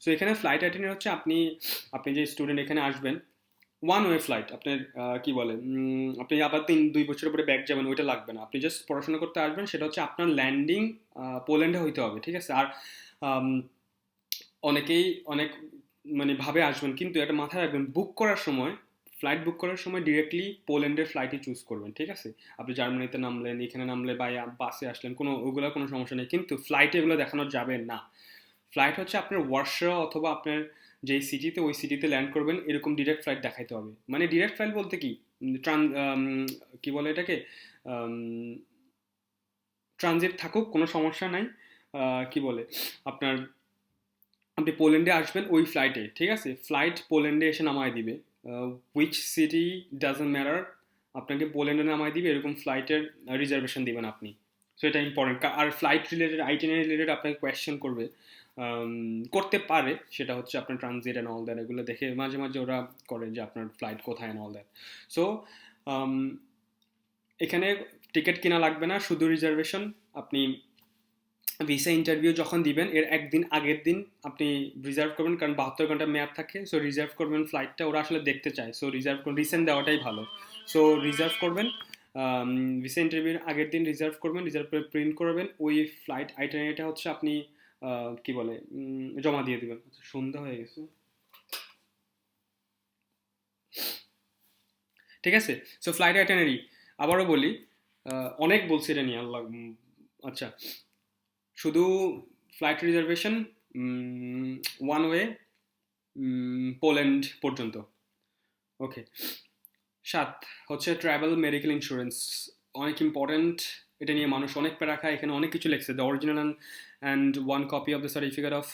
সো এখানে ফ্লাইট আইটেনারি হচ্ছে আপনি যে স্টুডেন্ট এখানে আসবেন, ওয়ান ওয়ে ফ্লাইট, আপনার কি বলে, আপনি আবার 2 বছরের পরে ব্যাক যাবেন, ওইটা লাগবে না, আপনি জাস্ট পড়াশোনা করতে আসবেন, সেটা হচ্ছে আপনার ল্যান্ডিং পোল্যান্ডে হইতে হবে, ঠিক আছে? আর অনেকেই অনেক মানে ভাবে আসবেন, কিন্তু এটা মাথায় রাখবেন, বুক করার সময় ফ্লাইট বুক করার সময় ডিরেক্টলি পোল্যান্ডের ফ্লাইটই চুজ করবেন, ঠিক আছে? আপনি জার্মানিতে নামলেন, এখানে নামলে বা বাসে আসলেন, ওগুলোর কোনো সমস্যা নেই, কিন্তু ফ্লাইটে এগুলো দেখানো যাবে না। ফ্লাইট হচ্ছে আপনার ওয়ার্সা অথবা আপনার যেই সিটিতে, ওই সিটিতে ল্যান্ড করবেন এরকম ডিরেক্ট ফ্লাইট দেখাইতে হবে। মানে ডিরেক্ট ফ্লাইট বলতে কি, কি বলে এটাকে, ট্রানজিট থাকুক কোনো সমস্যা নাই, কি বলে আপনার, আপনি পোল্যান্ডে আসবেন ওই ফ্লাইটে, ঠিক আছে? ফ্লাইট পোল্যান্ডে এসে নামায় দিবে, উইচ সিটি ডাজন্ট ম্যাটার, আপনাকে পোল্যান্ডে নামায় দিবে, এরকম ফ্লাইটের রিজার্ভেশন দিবেন আপনি। সো এটা ইম্পর্টেন্ট। আর ফ্লাইট রিলেটেড, আইটিনারি রিলেটেড আপনাকে কোয়েশ্চেন করবে, করতে পারে, সেটা হচ্ছে আপনার ট্রানজিট অ্যান্ড অল দ্যাট, এগুলো দেখে মাঝে মাঝে ওরা করে যে আপনার ফ্লাইট কোথায় অ্যান্ড অল দ্যাট। সো এখানে টিকিট কেনা লাগবে না, শুধু রিজার্ভেশন। আপনি ভিসা ইন্টারভিউ যখন দিবেন এর একদিন আগের দিন আপনি রিজার্ভ করবেন, কারণ 72 ঘন্টা মেয়াদ থাকে। সো রিজার্ভ করবেন ফ্লাইটটা, ওরা আসলে দেখতে চায়। সো রিজার্ভ করুন, রিসেন্ট দেওয়াটাই ভালো। সো রিজার্ভ করবেন, ভিসা ইন্টারভিউর আগের দিন রিজার্ভ করবেন, রিজার্ভ করে প্রিন্ট করবেন, ওই ফ্লাইট আইটারিটা হচ্ছে আপনি কি বলে জমা দিয়ে দিবেন। আচ্ছা, সন্ধ্যা হয়ে গেছে, ঠিক আছে? সো ফ্লাইট আইটানারি আবারও বলি, অনেক বলছি এটা নিয়ে, আল্লাহ। আচ্ছা, শুধু flight reservation, one way Poland পর্যন্ত। ওকে। 7 হচ্ছে ট্রাভেল মেডিকেল ইন্স্যুরেন্স, অনেক ইম্পর্ট্যান্ট। এটা নিয়ে মানুষ অনেক প্যারা খায়, এখানে অনেক কিছু লেখছে। The original and one copy of the certificate of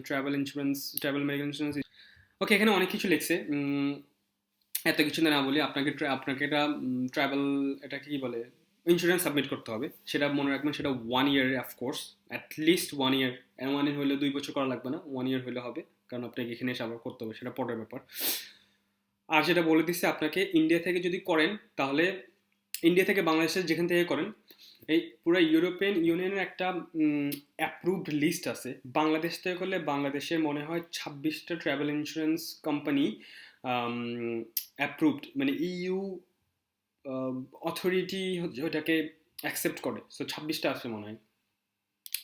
travel insurance, travel medical insurance. Okay, এখানে অনেক কিছু লেখছে, এত কিছু না বলি। আপনাকে এটা ট্রাভেল, এটা কি বলে, ইন্স্যুরেন্স সাবমিট করতে হবে। সেটা মনে রাখবেন, সেটা 1 ইয়ার, অফকোর্স অ্যাটলিস্ট 1 ইয়ার। 1 ইয়ার হলে 2 বছর করা লাগবে না, 1 ইয়ার হলে হবে, কারণ আপনাকে এখানে এসে আবার করতে হবে, সেটা পরের ব্যাপার। আর যেটা বলে দিচ্ছে, আপনাকে ইন্ডিয়া থেকে যদি করেন, তাহলে ইন্ডিয়া থেকে বাংলাদেশের যেখান থেকে করেন, এই পুরো ইউরোপিয়ান ইউনিয়নের একটা অ্যাপ্রুভড লিস্ট আছে। বাংলাদেশ থেকে করলে বাংলাদেশের মনে হয় 26টা ট্রাভেল ইন্স্যুরেন্স কোম্পানি অ্যাপ্রুভড, মানে ইইউ অথরিটি ওটাকে অ্যাকসেপ্ট করে। সো 26টা আছে মনে হয়,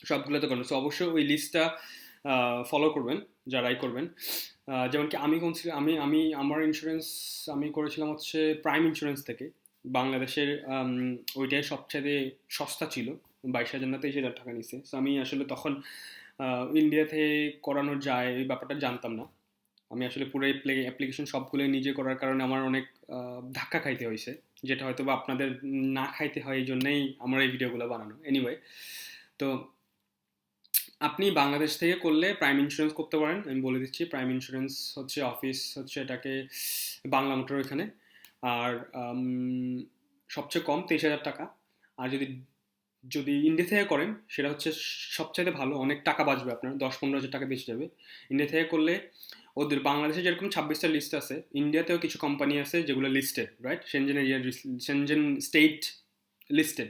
সবগুলোতে করেন। সো অবশ্যই ওই লিস্টটা ফলো করবেন যারাই করবেন। যেমন কি আমি আমার ইন্স্যুরেন্স আমি করেছিলাম হচ্ছে প্রাইম ইন্স্যুরেন্স থেকে। বাংলাদেশের ওইটাই সবচেয়ে সস্তা ছিল, 22,000 না 23,000 টাকা নিচ্ছে। সো আমি আসলে তখন ইন্ডিয়াতে করানো যায় এই ব্যাপারটা জানতাম না। আমি আসলে পুরো অ্যাপ্লিকেশন সবগুলো নিজে করার কারণে আমার অনেক ধাক্কা খাইতে হয়েছে, যেটা হয়তো বা আপনাদের না খাইতে হয়, এই জন্যই আমার এই ভিডিওগুলো বানানো। এনিওয়ে, তো আপনি বাংলাদেশ থেকে করলে প্রাইম ইন্স্যুরেন্স করতে পারেন। আমি বলে দিচ্ছি, প্রাইম ইন্স্যুরেন্স হচ্ছে অফিস হচ্ছে এটাকে বাংলা মোটর এখানে। আর সবচেয়ে কম 23,000 টাকা। আর যদি যদি ইন্ডিয়া থেকে করেন, সেটা হচ্ছে সবচাইতে ভালো, অনেক টাকা বাঁচবে আপনার, 10-15 হাজার টাকা বেঁচে যাবে। ইন্ডিয়া থেকে করলে ওদের বাংলাদেশে যেরকম 26টা লিস্ট আছে, ইন্ডিয়াতেও কিছু কোম্পানি আছে যেগুলো listed, right? Schengen area, Schengen state listed.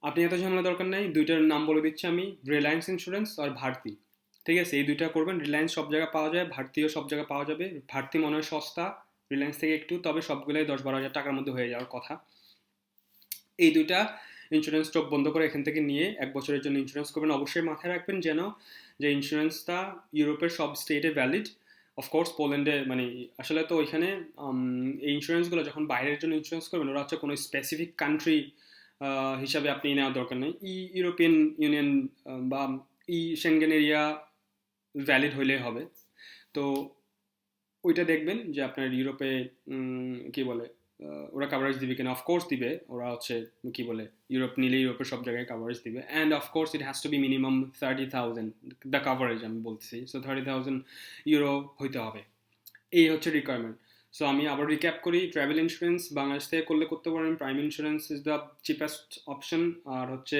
আপনি এত ঝামেলা দরকার নেই, দুইটার নাম বলে দিচ্ছি আমি, রিলায়েন্স ইন্স্যুরেন্স আর ভারতী, ঠিক আছে? এই দুইটা করবেন। রিলায়েন্স সব জায়গায় পাওয়া যায়, ভারতীয় সব জায়গায় পাওয়া যাবে। ভারতী মনে হয় সস্তা রিলায়েন্স থেকে একটু, তবে সবগুলোই 10-12 হাজার টাকার মধ্যে হয়ে যাওয়ার কথা। এই দুইটা ইন্স্যুরেন্স চোখ বন্ধ করে এখান থেকে নিয়ে 1 বছরের জন্য ইন্স্যুরেন্স করবেন। অবশ্যই মাথায় রাখবেন যেন যে ইন্স্যুরেন্সটা ইউরোপের সব স্টেটে ভ্যালিড। অফকোর্স পোল্যান্ডে, মানে আসলে তো ওইখানে এই ইন্স্যুরেন্সগুলো যখন বাইরের জন্য ইন্স্যুরেন্স করবেন, ওরা হচ্ছে কোনো স্পেসিফিক কান্ট্রি হিসাবে আপনি নেওয়ার দরকার নেই। ইউরোপিয়ান ইউনিয়ন বা সেনগেন এরিয়া ভ্যালিড হইলে হবে। তো ওইটা দেখবেন যে আপনার ইউরোপে কি বলে ওরা কাভারেজ দিবে কিনা। অফকোর্স দিবে, ওরা হচ্ছে কি বলে ইউরোপ নিলে ইউরোপের সব জায়গায় কাভারেজ দিবে। And of course it has to be minimum 30,000 the coverage, আমি বলতেছি। সো 30,000 ইউরো হইতে হবে, এই হচ্ছে রিকোয়ারমেন্ট। সো আমি আবার রিক্যাপ করি, ট্রাভেল ইন্স্যুরেন্স বাংলাদেশ থেকে করলে করতে পারেন, prime insurance is the cheapest option. আর হচ্ছে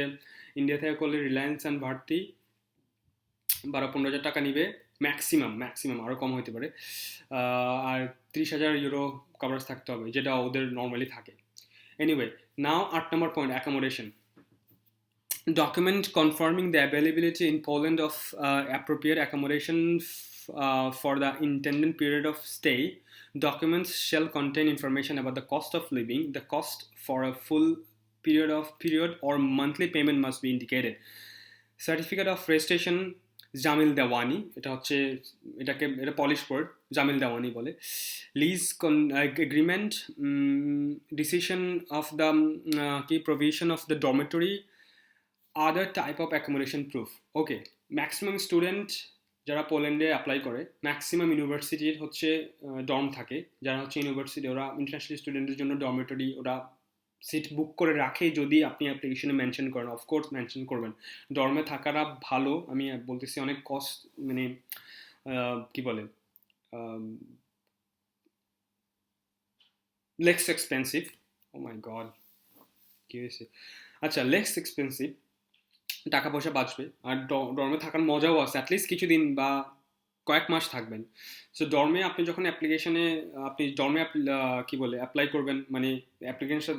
ইন্ডিয়া থেকে করলে রিলায়েন্স অ্যান্ড ভারতী 12-15 হাজার টাকা নিবে ম্যাক্সিমাম, আরও কম হতে পারে। আর 30,000 ইউরো কভারেজ থাকতে হবে, যেটা ওদের নর্মালি থাকে। Anyway, now 8 number point, accommodation. Document confirming the availability in Poland of appropriate accommodation for the intended period of stay. Documents shall contain information about the cost of living. The cost for a full period or monthly payment must be indicated. Certificate of registration জামিল দেওয়ানি, এটা Polish word, জামিল দেওয়ানি বলে। Lease agreement, decision of the key provision of the dormitory, other type of accommodation proof. Okay, maximum student যারা পোল্যান্ডে apply করে, maximum ইউনিভার্সিটির হচ্ছে ডর্ম থাকে। যারা হচ্ছে ইউনিভার্সিটি, ওরা ইন্টারন্যাশনাল স্টুডেন্টের জন্য ডরমেটরি ওরা সিট বুক করে রাখে, যদি আপনি অ্যাপ্লিকেশনে মেনশন করেন, অফকোর্স মেনশন করবেন। ডর্মে থাকাটা ভালো, আমি বলতেছি অনেক কস্ট, মানে কি বলে, লেস এক্সপেন্সিভ। ও মাই গড, কি হয়েছে? আচ্ছা, লেস এক্সপেন্সিভ, টাকা পয়সা বাঁচবে, আর ডর্মে থাকার মজাও আছে, অ্যাটলিস্ট কিছুদিন বা কয়েক মাস থাকবেন। সো ডর্মে আপনি যখন অ্যাপ্লিকেশনে, আপনি ডর্মে কি বলে অ্যাপ্লাই করবেন, মানে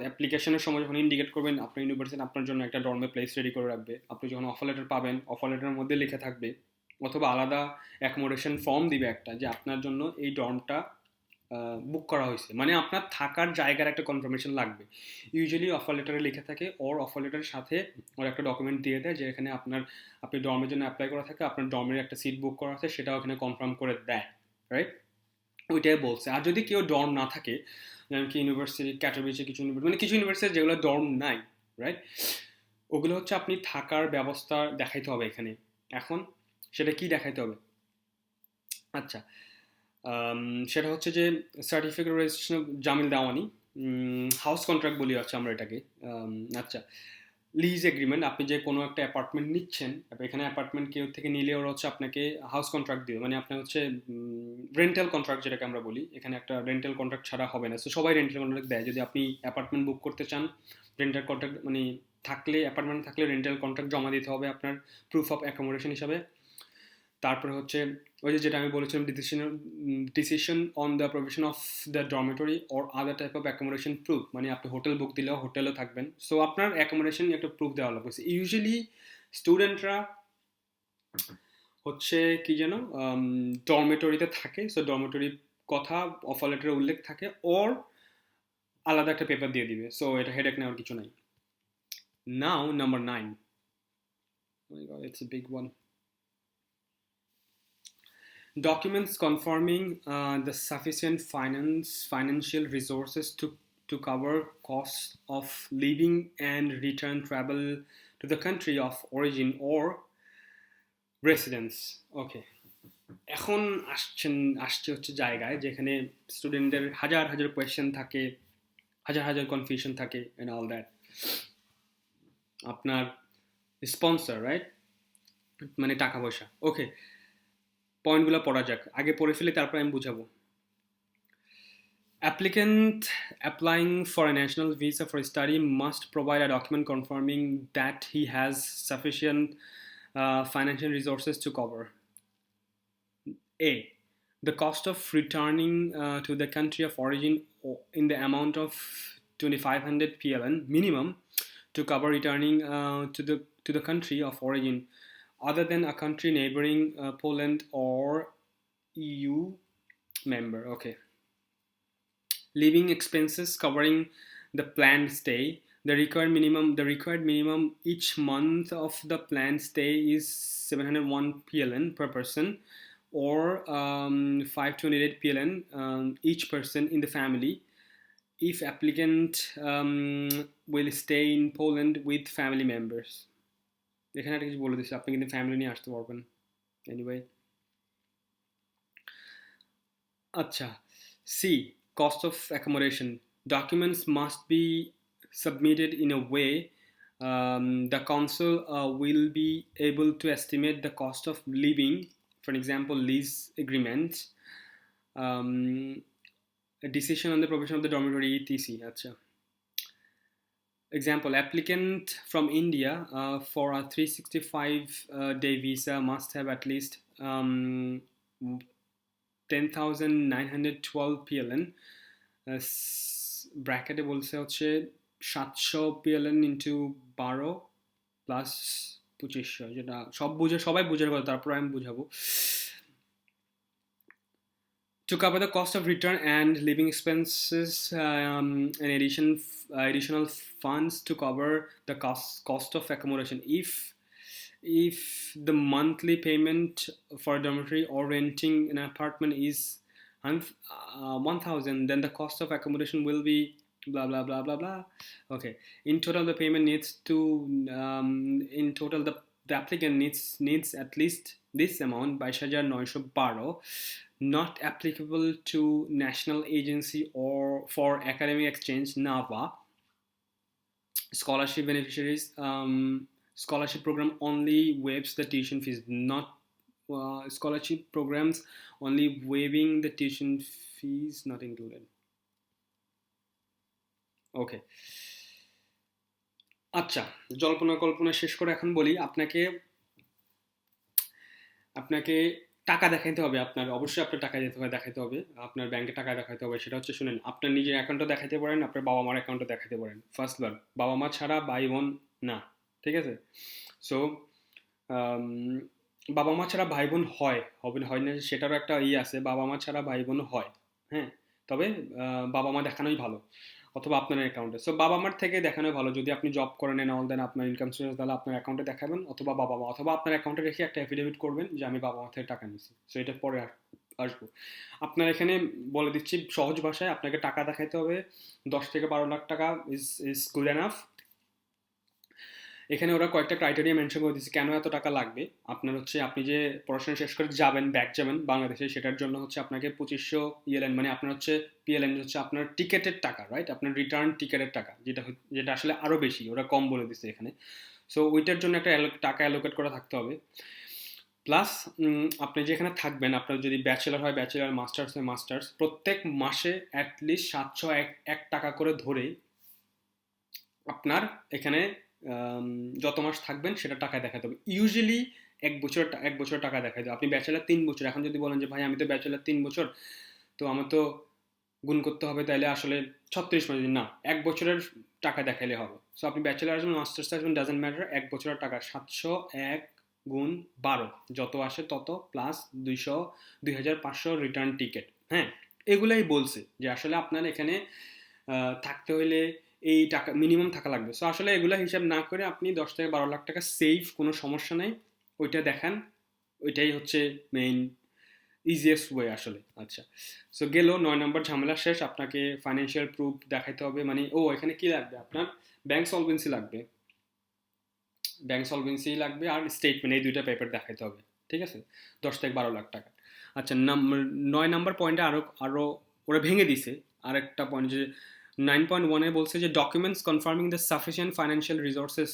অ্যাপ্লিকেশনের সময় যখন ইন্ডিকেট করবেন, আপনার ইউনিভার্সিটি আপনার জন্য একটা ডর্মে প্লেস রেডি করে রাখবে। আপনি যখন অফার লেটার পাবেন, অফার লেটারের মধ্যে লেখা থাকবে, অথবা আলাদা অ্যাকোমোডেশন ফর্ম দিবে একটা, যে আপনার জন্য এই ডর্মটা বুক করা হয়েছে, মানে আপনার থাকার জায়গার একটা কনফার্মেশন লাগবে। ইউজুয়ালি অফার লেটারে লেখা থাকে, ওর অফার লেটারের সাথে ওর একটা ডকুমেন্ট দিয়ে দেয়, যে এখানে আপনি ডর্মের জন্য অ্যাপ্লাই করা থাকে, আপনার ডর্মের একটা সিট বুক করা আছে, সেটাও এখানে কনফার্ম করে দেয়, রাইট? ওইটাই বলছে। আর যদি কেউ ডর্ম না থাকে, যেমন কি ইউনিভার্সিটি ক্যাটারবিচে কিছু ইউনিভার্সিটি, মানে কিছু ইউনিভার্সিটি যেগুলো ডর্ম নাই, রাইট, ওগুলো হচ্ছে আপনি থাকার ব্যবস্থা দেখাইতে হবে এখানে। এখন সেটা কি দেখাইতে হবে? আচ্ছা, সেটা হচ্ছে যে সার্টিফিকেট রেজিস্ট্রেশন জামিল দেওয়ানি, হাউস কন্ট্রাক্ট বলি হচ্ছে আমরা এটাকে। আচ্ছা, লিজ এগ্রিমেন্ট, আপনি যে কোনো একটা অ্যাপার্টমেন্ট নিচ্ছেন, এখানে অ্যাপার্টমেন্ট কেউ থেকে নিলে ওরা হচ্ছে আপনাকে হাউস কন্ট্রাক্ট দিবে, মানে আপনার হচ্ছে রেন্টাল কন্ট্রাক্ট যেটাকে আমরা বলি, এখানে একটা রেন্টাল কন্ট্রাক্ট ছাড়া হবে না। সো সবাই রেন্টাল কন্ট্রাক্ট দেয়। যদি আপনি অ্যাপার্টমেন্ট বুক করতে চান, রেন্টাল কন্ট্রাক্ট মানে থাকলে, অ্যাপার্টমেন্ট থাকলে রেন্টাল কন্ট্রাক্ট জমা দিতে হবে আপনার প্রুফ অফ অ্যাকোমোডেশন হিসাবে। তারপরে হচ্ছে ওই যেটা আমি বলেছিলাম, decision on the provision of the dormitory or other type of accommodation proof, মানে আপনি হোটেল বুক দিলেও হোটেলও থাকবেন, সো আপনার অ্যাকোমোডেশন একটা প্রুফ দেওয়া লাগবে। ইউজুয়ালি স্টুডেন্টরা হচ্ছে কি যেন ডরমেটরিতে থাকে, সো ডরমেটরির কথা অফার লেটারে উল্লেখ থাকে, ওর আলাদা একটা পেপার দিয়ে দিবে, সো এটা হেডেক নেওয়ার কিছু নাই। Now number 9, it's a big one. Documents confirming the sufficient financial resources to cover costs of living and return travel to the country of origin or residence. Okay, এখন আসছে হচ্ছে জায়গায় যেখানে স্টুডেন্টদের হাজার হাজার কোয়েশ্চেন থাকে, হাজার হাজার কনফিউশন থাকে এন্ড অল দ্যাট। আপনার স্পন্সর, রাইট, মানে টাকা পয়সা। ওকে, পয়েন্টগুলো পড়া যাক, আগে পড়ে ফেলে তারপর আমি বুঝাবো। Applicant applying for a national visa for study must provide a document confirming that he has sufficient financial resources to cover A. The cost of returning to the country of origin in the amount of 2,500 PLN minimum to cover returning to the country of origin other than a country neighboring Poland or EU member. Okay. Living expenses covering the planned stay. The required minimum each month of the planned stay is 701 PLN per person, or 528 PLN each person in the family, if applicant will stay in Poland with family members. এখানে একটা কিছু বলে দিচ্ছি, আপনি কিন্তু family নিয়ে আসতে পারবেন এনিওয়ে। আচ্ছা, C, cost of accommodation. Documents must be submitted in a way the council will be able to estimate the cost of living, for example, lease agreements, a decision on the provision of the dormitory, etc. Achha. Example, applicant from India for a 365-day visa must have at least 10,912 PLN, ব্র্যাকেটে বলছে হচ্ছে 700 PLN into 12 plus 2500, যেটা সবাই বুঝার কথা, তারপর আমি বুঝাবো। To cover the cost of return and living expenses, in additional funds to cover the cost of accommodation. if the monthly payment for a dormitory or renting an apartment is 1,000, then the cost of accommodation will be blah blah blah blah blah. Okay, in total the payment needs to in total the applicant needs at least this amount, 22,912, not applicable to National Agency or for Academic Exchange NAVA. Scholarship beneficiaries, scholarship program only waives the tuition fees, not scholarship programs only waiving the tuition fees not included. ওকে, আচ্ছা, জল্পনা কল্পনা শেষ করে এখন বলি আপনাকে আপনাকে টাকা দেখাইতে হবে, আপনার অবশ্যই আপনার টাকা দেখাইতে হবে, আপনার ব্যাংকে টাকা দেখাইতে হবে। সেটা হচ্ছে শুনেন, আপনার নিজের অ্যাকাউন্টও দেখাইতে পারেন, আপনার বাবা মার অ্যাকাউন্টও দেখাইতে পারেন। ফার্স্ট বার বাবা মা ছাড়া ভাই বোন না, ঠিক আছে? সো বাবা মা ছাড়া ভাই বোন হয় না সেটারও একটা আছে, বাবা মা ছাড়া ভাই বোন হয়, হ্যাঁ, তবে বাবা মা দেখানোই ভালো, অথবা আপনার অ্যাকাউন্টে। সো বাবা মার থেকে দেখানো ভালো, যদি আপনি জব করেন এন্ড অল, দেন আপনার ইনকাম সোর্স তাহলে আপনার অ্যাকাউন্টে দেখাবেন, অথবা বাবা মা, অথবা আপনার অ্যাকাউন্টে রেখে একটা অ্যাফিডেভিট করবেন যে আমি বাবা মা থেকে টাকা নিচ্ছি। সো এটা পরে আসবো। আপনার এখানে বলে দিচ্ছি সহজ ভাষায়, আপনাকে টাকা দেখাইতে হবে 10 থেকে 12 লাখ টাকা ইজ গুড এনাফ। এখানে ওরা কয়েকটা ক্রাইটেরিয়া মেনশন করে দিচ্ছে কেন এত টাকা লাগবে। আপনার হচ্ছে আপনি যে পড়াশোনা শেষ করে ব্যাক যাবেন বাংলাদেশে, সেটার জন্য হচ্ছে আপনাকে 2500 ইএলএন, মানে আপনার হচ্ছে পিএলএন হচ্ছে আপনার টিকেটের টাকা, রাইট? আপনার রিটার্ন টিকেটের টাকা, যেটা আসলে আরও বেশি, ওরা কম বলে দিচ্ছে এখানে। সো ওইটার জন্য একটা টাকা অ্যালোকেট করা থাকতে হবে। প্লাস আপনি যেখানে থাকবেন, আপনার যদি ব্যাচেলার হয় ব্যাচেলার, মাস্টার্স হয় মাস্টার্স, প্রত্যেক মাসে অ্যাটলিস্ট 701 টাকা করে ধরেই আপনার এখানে যত মাস থাকবেন সেটা টাকায় দেখাতে হবে। ইউজুয়ালি এক বছর টাকা দেখাই দেবে। আপনি ব্যাচেলার 3 বছর, এখন যদি বলেন যে ভাই আমি তো ব্যাচেলার 3 বছর, তো আমার তো গুণ করতে হবে, তাইলে আসলে 36 মাস, না, 1 বছরের টাকা দেখাইলে হবে। সো আপনি ব্যাচেলার আসবেন মাস্টার্স আসবেন, ডাজেন্ট ম্যাটার, 1 বছরের টাকা 701 গুণ 12 যত আসে তত, প্লাস 2500 রিটার্ন টিকেট। হ্যাঁ, এগুলাই বলছে যে আসলে আপনার এখানে থাকতে হইলে এই টাকা মিনিমাম থাকা লাগবে। সো আসলে এগুলো হিসাব না করে আপনি 10 থেকে 12 লাখ টাকা সেফ, কোনো সমস্যা নেই, ওইটা দেখান, ওইটাই হচ্ছে মেইন ইজিয়েস্ট ওয়ে আসলে। আচ্ছা, সো গেল 9 নম্বর ঝামেলা শেষ। আপনাকে ফাইন্যান্সিয়াল প্রুফ দেখাইতে হবে, মানে এখানে কি লাগবে, আপনার ব্যাংক সলভেন্সি লাগবে আর স্টেটমেন্ট, এই দুইটা পেপার দেখাইতে হবে, ঠিক আছে? 10 থেকে 12 লাখ টাকা। আচ্ছা, 9 নম্বর পয়েন্টে আরো ওরা ভেঙে দিছে আরেকটা পয়েন্ট, যে 9.1 বলছে যে documents confirming the sufficient financial resources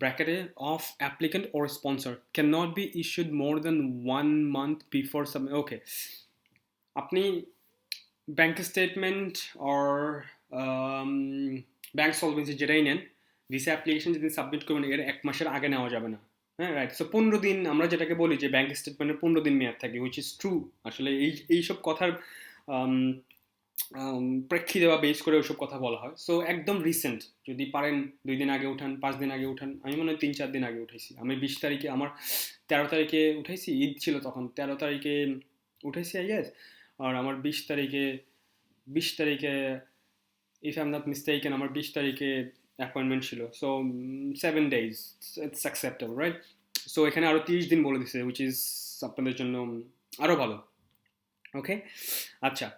ব্র্যাকেটে of applicant or sponsor can not be issued more than 1 month before submit. Okay, আপনি bank statement or bank solvency যেটাই নেন, ভিসা অ্যাপ্লিকেশন যদি সাবমিট করবেন এর 1 মাসের আগে নেওয়া যাবে না। হ্যাঁ, রাইট। সো 15 দিন, আমরা যেটাকে বলি যে ব্যাংক স্টেটমেন্টের 15 দিন মেয়াদ থাকে, হুইচ ইজ ট্রু। আসলে এইসব কথার প্রেক্ষিতে বা বেস করে ওইসব কথা বলা হয়। সো একদম রিসেন্ট, যদি পারেন 2 দিন আগে উঠান, 5 দিন আগে উঠান। আমি মনে হয় 3-4 দিন আগে উঠাইছি। আমি 20 তারিখে, আমার 13 তারিখে উঠাইছি, ঈদ ছিল তখন, 13 তারিখে উঠাইছি আই গেস। আর আমার 20 তারিখে if I am not mistaken, আমার 20 তারিখে অ্যাপয়েন্টমেন্ট ছিল। So 7 days, it's acceptable, right? So এখানে আরও 30 দিন বলে দিছে, উইচ ইজ আপনাদের জন্য আরও ভালো। ওকে, আচ্ছা।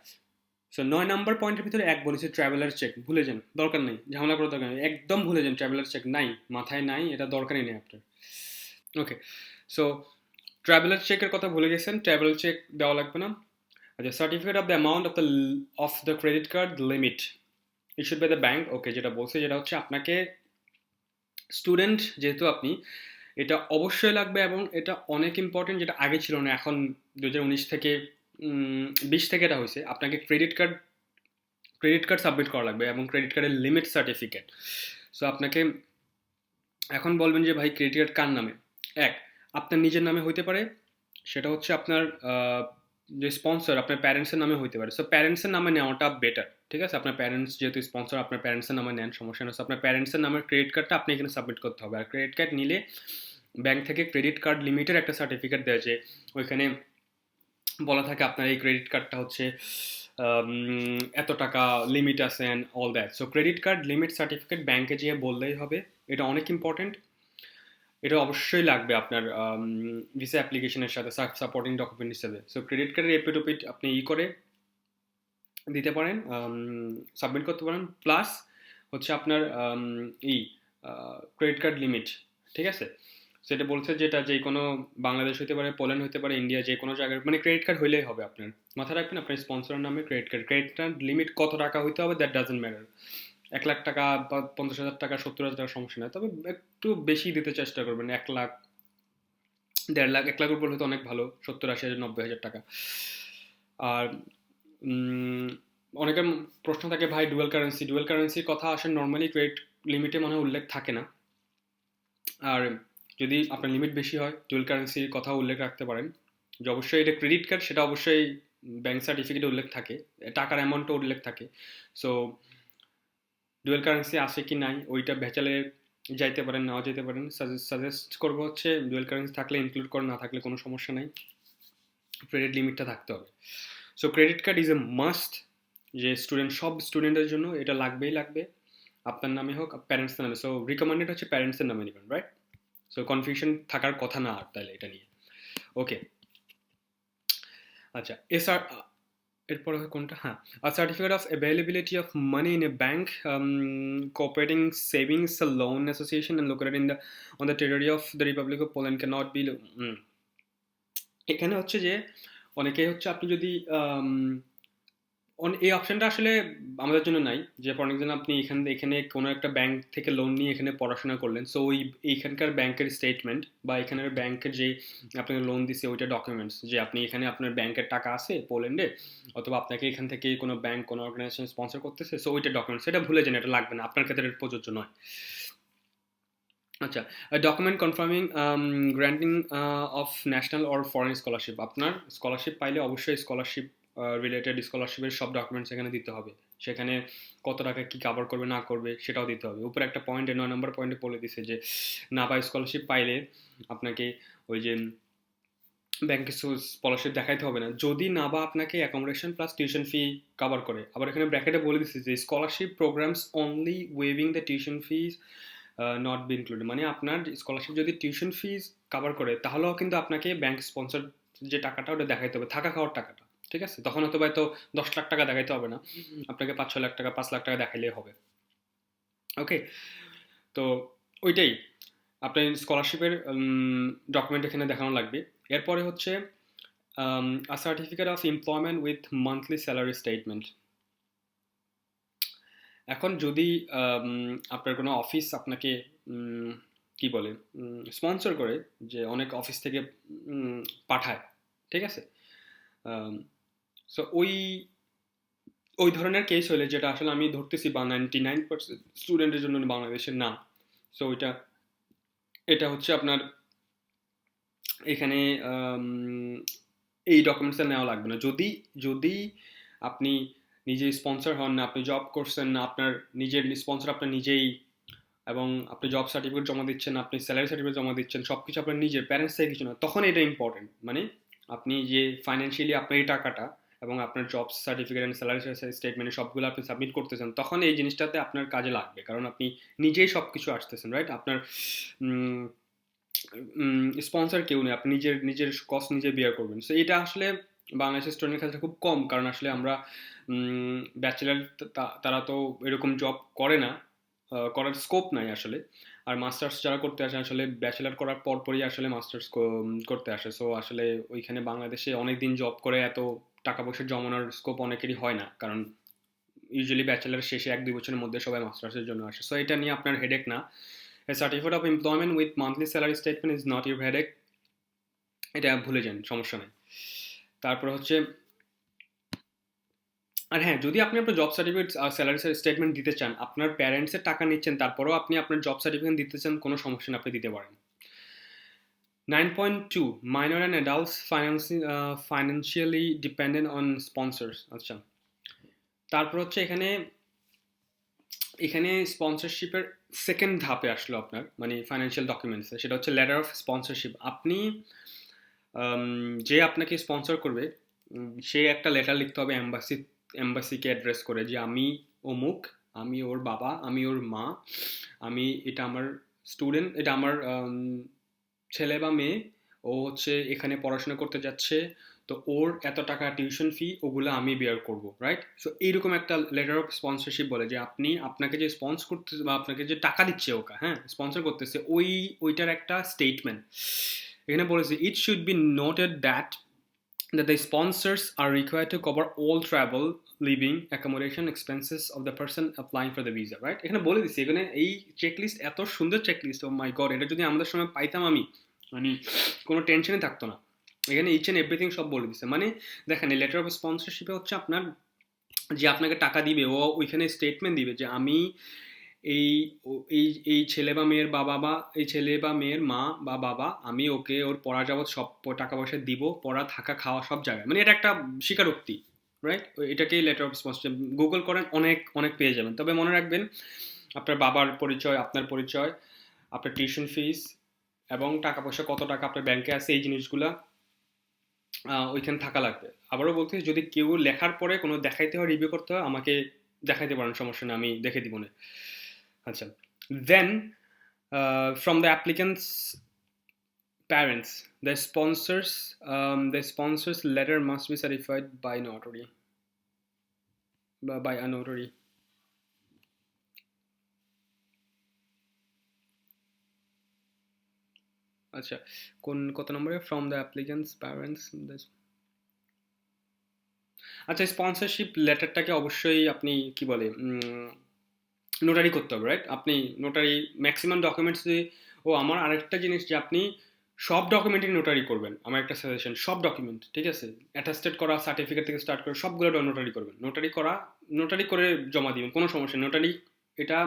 সো 9 নাম্বার পয়েন্টের ভিতরে এক বলেছে ট্রাভেলার চেক, ভুলে যান, দরকার নেই, ঝামেলা করার দরকার নেই, একদম ভুলে যান। ট্রাভেলার চেক নাই, মাথায় নাই, এটা দরকারই নেই আপনার। ওকে, সো ট্রাভেলার চেকের কথা ভুলে গেছেন, ট্রাভেলার চেক দেওয়া লাগবে না। আচ্ছা, certificate of the amount of the credit card limit issued by the bank. Okay, যেটা বলছে যেটা হচ্ছে আপনাকে স্টুডেন্ট যেহেতু আপনি, এটা অবশ্যই লাগবে, এবং এটা অনেক ইম্পর্টেন্ট, যেটা আগে ছিল না, এখন 2019 থেকে 20 থেকে এটা হয়েছে। আপনাকে ক্রেডিট কার্ড সাবমিট করা লাগবে, এবং ক্রেডিট কার্ডের লিমিট সার্টিফিকেট। সো আপনাকে এখন বলবেন যে ভাই ক্রেডিট কার্ড কার নামে? আপনার নিজের নামে হইতে পারে, সেটা হচ্ছে আপনার যে স্পন্সর, আপনার প্যারেন্টসের নামে হইতে পারে। সো প্যারেন্টসের নামে নেওয়াটা বেটার, ঠিক আছে? আপনার প্যারেন্টস যেহেতু স্পন্সর, আপনার প্যারেন্টসের নামে নেন, সমস্যা নেই। আপনার প্যারেন্টসের নামের ক্রেডিট কার্ডটা আপনি এখানে সাবমিট করতে হবে। আর ক্রেডিট কার্ড নিলে ব্যাংক থেকে ক্রেডিট কার্ড লিমিটের একটা সার্টিফিকেট দেয়, যে ওইখানে বলা থাকে আপনার এই ক্রেডিট কার্ডটা হচ্ছে এত টাকা লিমিট আছে and all that. So credit card limit certificate ব্যাংকে যেয়ে বললেই হবে, এটা অনেক ইম্পর্টেন্ট। এটা অবশ্যই লাগবে আপনার ভিসা অ্যাপ্লিকেশনের সাথে সাপোর্টিং ডকুমেন্ট হিসেবে। সো ক্রেডিট কার্ডের এপিট আপনি করে দিতে পারেন, সাবমিট করতে পারেন। প্লাস হচ্ছে আপনার ই ক্রেডিট কার্ড লিমিট, ঠিক আছে? সেটা বলছে যেটা যে কোনো বাংলাদেশ হতে পারে, পোল্যান্ড হতে পারে, ইন্ডিয়া, যে কোনো জায়গায় মানে ক্রেডিট কার্ড হইলেই হবে আপনার। মাথায় রাখবেন আপনার স্পন্সরের নামে ক্রেডিট কার্ড লিমিট কত টাকা হইতে হবে দ্যাট ডাজন্ট ম্যাটার। 1 লাখ টাকা বা 50,000 টাকা, 70,000 টাকা সমস্যা নয়, তবে একটু বেশি দিতে চেষ্টা করবেন। 1 লাখ, 1.5 লাখ, 1 লাখের উপর হয়তো অনেক ভালো, 70, 80 হাজার, 90,000 টাকা। আর অনেকের প্রশ্ন থাকে ভাই ডুয়াল কারেন্সির কথা আসে নর্মালি ক্রেডিট লিমিটে মনে হয় উল্লেখ থাকে না। আর যদি আপনার লিমিট বেশি হয় ডুয়াল কারেন্সির কথা উল্লেখ রাখতে পারেন, যে অবশ্যই এটা ক্রেডিট কার্ড, সেটা অবশ্যই ব্যাংক সার্টিফিকেটে উল্লেখ থাকে, টাকার অ্যামাউন্টও উল্লেখ থাকে। সো ডুয়াল কারেন্সি আছে কি নাই ওইটা ভেচালে যাইতে পারেন, নাও যেতে পারেন। সাজেস্ট করবো হচ্ছে ডুয়াল কারেন্সি থাকলে ইনক্লুড করে, না থাকলে কোনো সমস্যা নাই, ক্রেডিট লিমিটটা থাকতে হবে। So credit card is a must, যে সব স্টুডেন্টের জন্য এটা লাগবেই লাগবে, আপনার নামে হোক প্যারেন্টসের নামে। সো রিকমেন্ডেড হচ্ছে প্যারেন্টসের নামে নেবেন, রাইট? সো কনফিউশন থাকার কথা না আর তাহলে এটা নিয়ে। ওকে, আচ্ছা এরপরে কোনটা, হ্যাঁ, a certificate of availability of money in a bank, cooperating savings loan association and located in the on the territory of the Republic of Poland cannot be এখানে হচ্ছে যে অনেকে হচ্ছে আপনি যদি এই অপশনটা আসলে আমাদের জন্য নাই, যে ফর এক্সাম্পল আপনি এখানে কোনো একটা ব্যাংক থেকে লোন নিয়ে এখানে পড়াশোনা করলেন, সো এইখানকার ব্যাংকের স্টেটমেন্ট বা এখানের ব্যাংকের যে আপনাকে লোন দিছে ওইটা ডকুমেন্টস, যে আপনি এখানে আপনার ব্যাংকের টাকা আছে পোল্যান্ডে, অথবা আপনাকে এখান থেকে কোনো ব্যাংক কোনো অর্গানাইজেশন স্পন্সর করতেছে, সো ওইটা ডকুমেন্টস, সেটা ভুলে যান, এটা লাগবে না, আপনার ক্ষেত্রে প্রযোজ্য নয়। আচ্ছা, document confirming granting of national or foreign scholarship, আপনার স্কলারশিপ পাইলে অবশ্যই স্কলারশিপ রিলেটেড স্কলারশিপের সব ডকুমেন্টস এখানে দিতে হবে, সেখানে কত টাকা কি কভার করবে না করবে সেটাও দিতে হবে। উপরে একটা পয়েন্টে 9 নম্বর পয়েন্টে বলে দিছে যে না বা স্কলারশিপ পাইলে আপনাকে ওই যে ব্যাংকে স্কলারশিপ দেখাইতে হবে না, যদি না বা আপনাকে accommodation plus tuition fee cover করে। আবার এখানে ব্র্যাকেটে বলে দিচ্ছে যে scholarship programs only waving the tuition fees not be included, মানে আপনার স্কলারশিপ যদি টিউশন ফিজ কভার করে তাহলেও কিন্তু আপনাকে ব্যাংক স্পন্সর যে টাকাটা ওটা দেখাইতে হবে, থাকা খাওয়ার টাকাটা, ঠিক আছে? তখন হয়তো 10 লাখ টাকা দেখাইতে হবে না, আপনাকে 5-6 লাখ টাকা, 5 লাখ টাকা দেখাইলেই হবে। ওকে, তো ওইটাই আপনার স্কলারশিপের ডকুমেন্ট এখানে দেখানো লাগবে। এরপরে হচ্ছে a certificate of employment with monthly salary statement. এখন যদি আপনার কোনো অফিস আপনাকে কি বলে স্পন্সর করে, যে অনেক অফিস থেকে পাঠায়, ঠিক আছে? সো ওই ধরনের কেস হলে, যেটা আসলে আমি ধরতেছি বা 99% স্টুডেন্টের জন্য বাংলাদেশের না, সো এটা হচ্ছে আপনার এখানে এই ডকুমেন্টসটা নেওয়া লাগবে না। যদি আপনি নিজে স্পন্সর হন না, আপনি জব করছেন না, আপনার নিজের স্পন্সর আপনার নিজেই, এবং আপনি জব সার্টিফিকেট জমা দিচ্ছেন, আপনি স্যালারি সার্টিফিকেট জমা দিচ্ছেন, সব কিছু আপনার নিজের, প্যারেন্টস থেকে কিছু না, তখন এটা ইম্পর্টেন্ট। মানে আপনি যে ফাইন্যান্সিয়ালি আপনার এই টাকাটা এবং আপনার job certificate and salary statement সবগুলো আপনি সাবমিট করতেছেন, তখন এই জিনিসটাতে আপনার কাজে লাগবে, কারণ আপনি নিজেই সব কিছু আসতেছেন, রাইট? আপনার স্পন্সর কেউ নেই, আপনি নিজের কস্ট নিজে বিয়ার করবেন। সো এটা আসলে বাংলাদেশের স্টুডেন্টের ক্ষেত্রে খুব কম, কারণ আসলে আমরা ব্যাচেলার, তারা তো এরকম জব করে না, করার স্কোপ নাই আসলে। আর মাস্টার্স যারা করতে আসে আসলে ব্যাচেলার করার পরই আসলে মাস্টার্স করতে আসে। সো আসলে ওইখানে বাংলাদেশে অনেক দিন জব করে এত টাকা পয়সা জমানোর স্কোপ অনেকেরই হয় না, কারণ ইউজুয়ালি ব্যাচেলার শেষে 1-2 বছরের মধ্যে সবাই মাস্টার্সের জন্য আসে। সো এটা নিয়ে আপনার হেডেক না। A certificate of employment with monthly salary statement is not your headache, এটা ভুলে যান, সমস্যা নেই। তারপর হচ্ছে, আর হ্যাঁ, যদি আপনি আপনার জব সার্টিফিকেট আর স্যালারি স্টেটমেন্ট দিতে চান, আপনার প্যারেন্টসের টাকা নিচ্ছেন, তারপরেও আপনি আপনার জব সার্টিফিকেট দিতে চান, কোনো সমস্যা না, আপনি দিতে পারেন। 9.2 minor and adults financially dependent on sponsors। আচ্ছা, তারপর হচ্ছে এখানে স্পন্সরশিপের সেকেন্ড ধাপে আসলো আপনার, মানে ফাইন্যান্সিয়াল ডকুমেন্টস, সেটা হচ্ছে লেটার অফ স্পন্সরশিপ। আপনি যে আপনাকে স্পন্সর করবে সে একটা লেটার লিখতে হবে এম্বাসিকে অ্যাড্রেস করে, যে আমি অমুক, আমি ওর বাবা, আমি ওর মা, আমি এটা আমার স্টুডেন্ট, এটা আমার ছেলে বা মেয়ে, ও হচ্ছে এখানে পড়াশোনা করতে যাচ্ছে, তো ওর এত টাকা টিউশন ফি ওগুলো আমি বেয়ার করব, রাইট? সো এইরকম একটা লেটার অফ স্পন্সরশিপ বলে যে আপনি, আপনাকে যে স্পন্সর করতেছে বা আপনাকে যে টাকা দিচ্ছে ওকে, হ্যাঁ, স্পন্সর করতেছে, ওইটার একটা স্টেটমেন্ট। এখানে বলেছে it should be noted that the sponsors are required to cover all travel, living, accommodation expenses of the person applying for the visa, right? এখানে বলে দিচ্ছি, এখানে এই চেকলিস্ট, এত সুন্দর চেকলিস্ট, ও মাই গড, এটা যদি আমাদের সময় পাইতাম আমি, মানে কোনো টেনশনই থাকতো না। এখানে ইচ অ্যান্ড এভরিথিং সব বলে দিচ্ছে। মানে দেখেন, এই লেটার অফ স্পন্সরশিপে হচ্ছে আপনার যে আপনাকে টাকা দিবে ও ওইখানে স্টেটমেন্ট দিবে যে আমি এই এই এই ছেলে বা মেয়ের বাবা বা এই ছেলে বা মেয়ের মা বা বাবা, আমি ওকে ওর পড়া যাবৎ সব টাকা পয়সা দিব, পড়া থাকা খাওয়া সব জায়গায়, মানে এটা একটা স্বীকারোক্তি, রাইট? এটাকেই লেটার অফ স্পন্সরশিপ। গুগল করেন, অনেক অনেক পেয়ে যাবেন। তবে মনে রাখবেন, আপনার বাবার পরিচয়, আপনার পরিচয়, আপনার টিউশন ফিস এবং টাকা পয়সা কত টাকা আপনার ব্যাংকে আছে, এই জিনিসগুলা ওইখানে থাকা লাগবে। আবারও বলতে, যদি কেউ লেখার পরে কোনো দেখাইতে হয়, রিভিউ করতে হয়, আমাকে দেখাইতে পারেন, সমস্যা নেই, আমি দেখে দিব না। আচ্ছা, দেন from the applicant's parents, the sponsor's letter must be certified by notary, by a notary. আচ্ছা, কত নম্বরে? from the applicant's parents, আচ্ছা, স্পন্সরশিপ লেটারটাকে অবশ্যই আপনি কি বলে নোটারি করতে হবে, রাইট? আপনি নোটারি ম্যাক্সিমাম ডকুমেন্টস, ও আমার আরেকটা জিনিস যে আপনি সব ডকুমেন্টই নোটারি করবেন, আমার একটা সাজেশন, সব ডকুমেন্ট, ঠিক আছে, অ্যাটাস্টেড করা সার্টিফিকেট থেকে স্টার্ট করে সবগুলো নোটারি করবেন। নোটারি করে জমা দিবেন, কোনো সমস্যা নেই। নোটারি এটা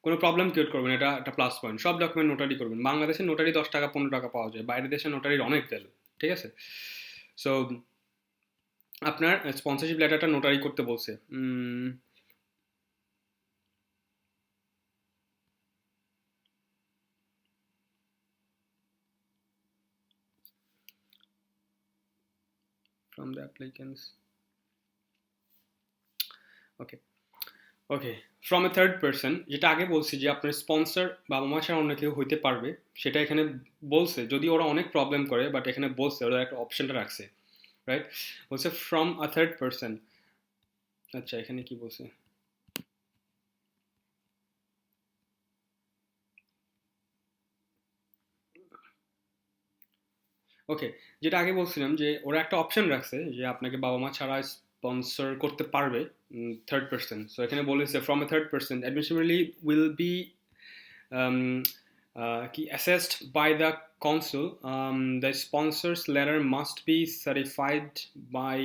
কোনো প্রবলেম ক্রিয়েট করবেন, এটা একটা প্লাস পয়েন্ট। সব ডকুমেন্ট নোটারি করবেন। বাংলাদেশে নোটারি 10 টাকা 15 টাকা পাওয়া যায়, বাইরের দেশে নোটারির অনেক ভ্যালু, ঠিক আছে? সো আপনার স্পন্সরশিপ লেটারটা নোটারি করতে বলছে। from the applicants, okay, from a third person, যেটা আগে বলছি যে আপনার স্পন্সর বাবা মা ছাড়া অন্য কেউ হইতে পারবে, সেটা এখানে বলছে, যদি ওরা অনেক প্রবলেম করে, বাট এখানে বলছে, ওরা একটা অপশনটা রাখছে, রাইট? বলছে ফ্রম আ থার্ড পার্সন। আচ্ছা, এখানে কি বলছে? ওকে, যেটা আগে বলছিলাম যে ওরা একটা অপশন রাখছে যে আপনাকে বাবা মা ছাড়া স্পন্সর করতে পারবে থার্ড পার্সন। সো এখানে বলেছে from a third person additionally will be assessed by the council. The sponsor's letter must be certified by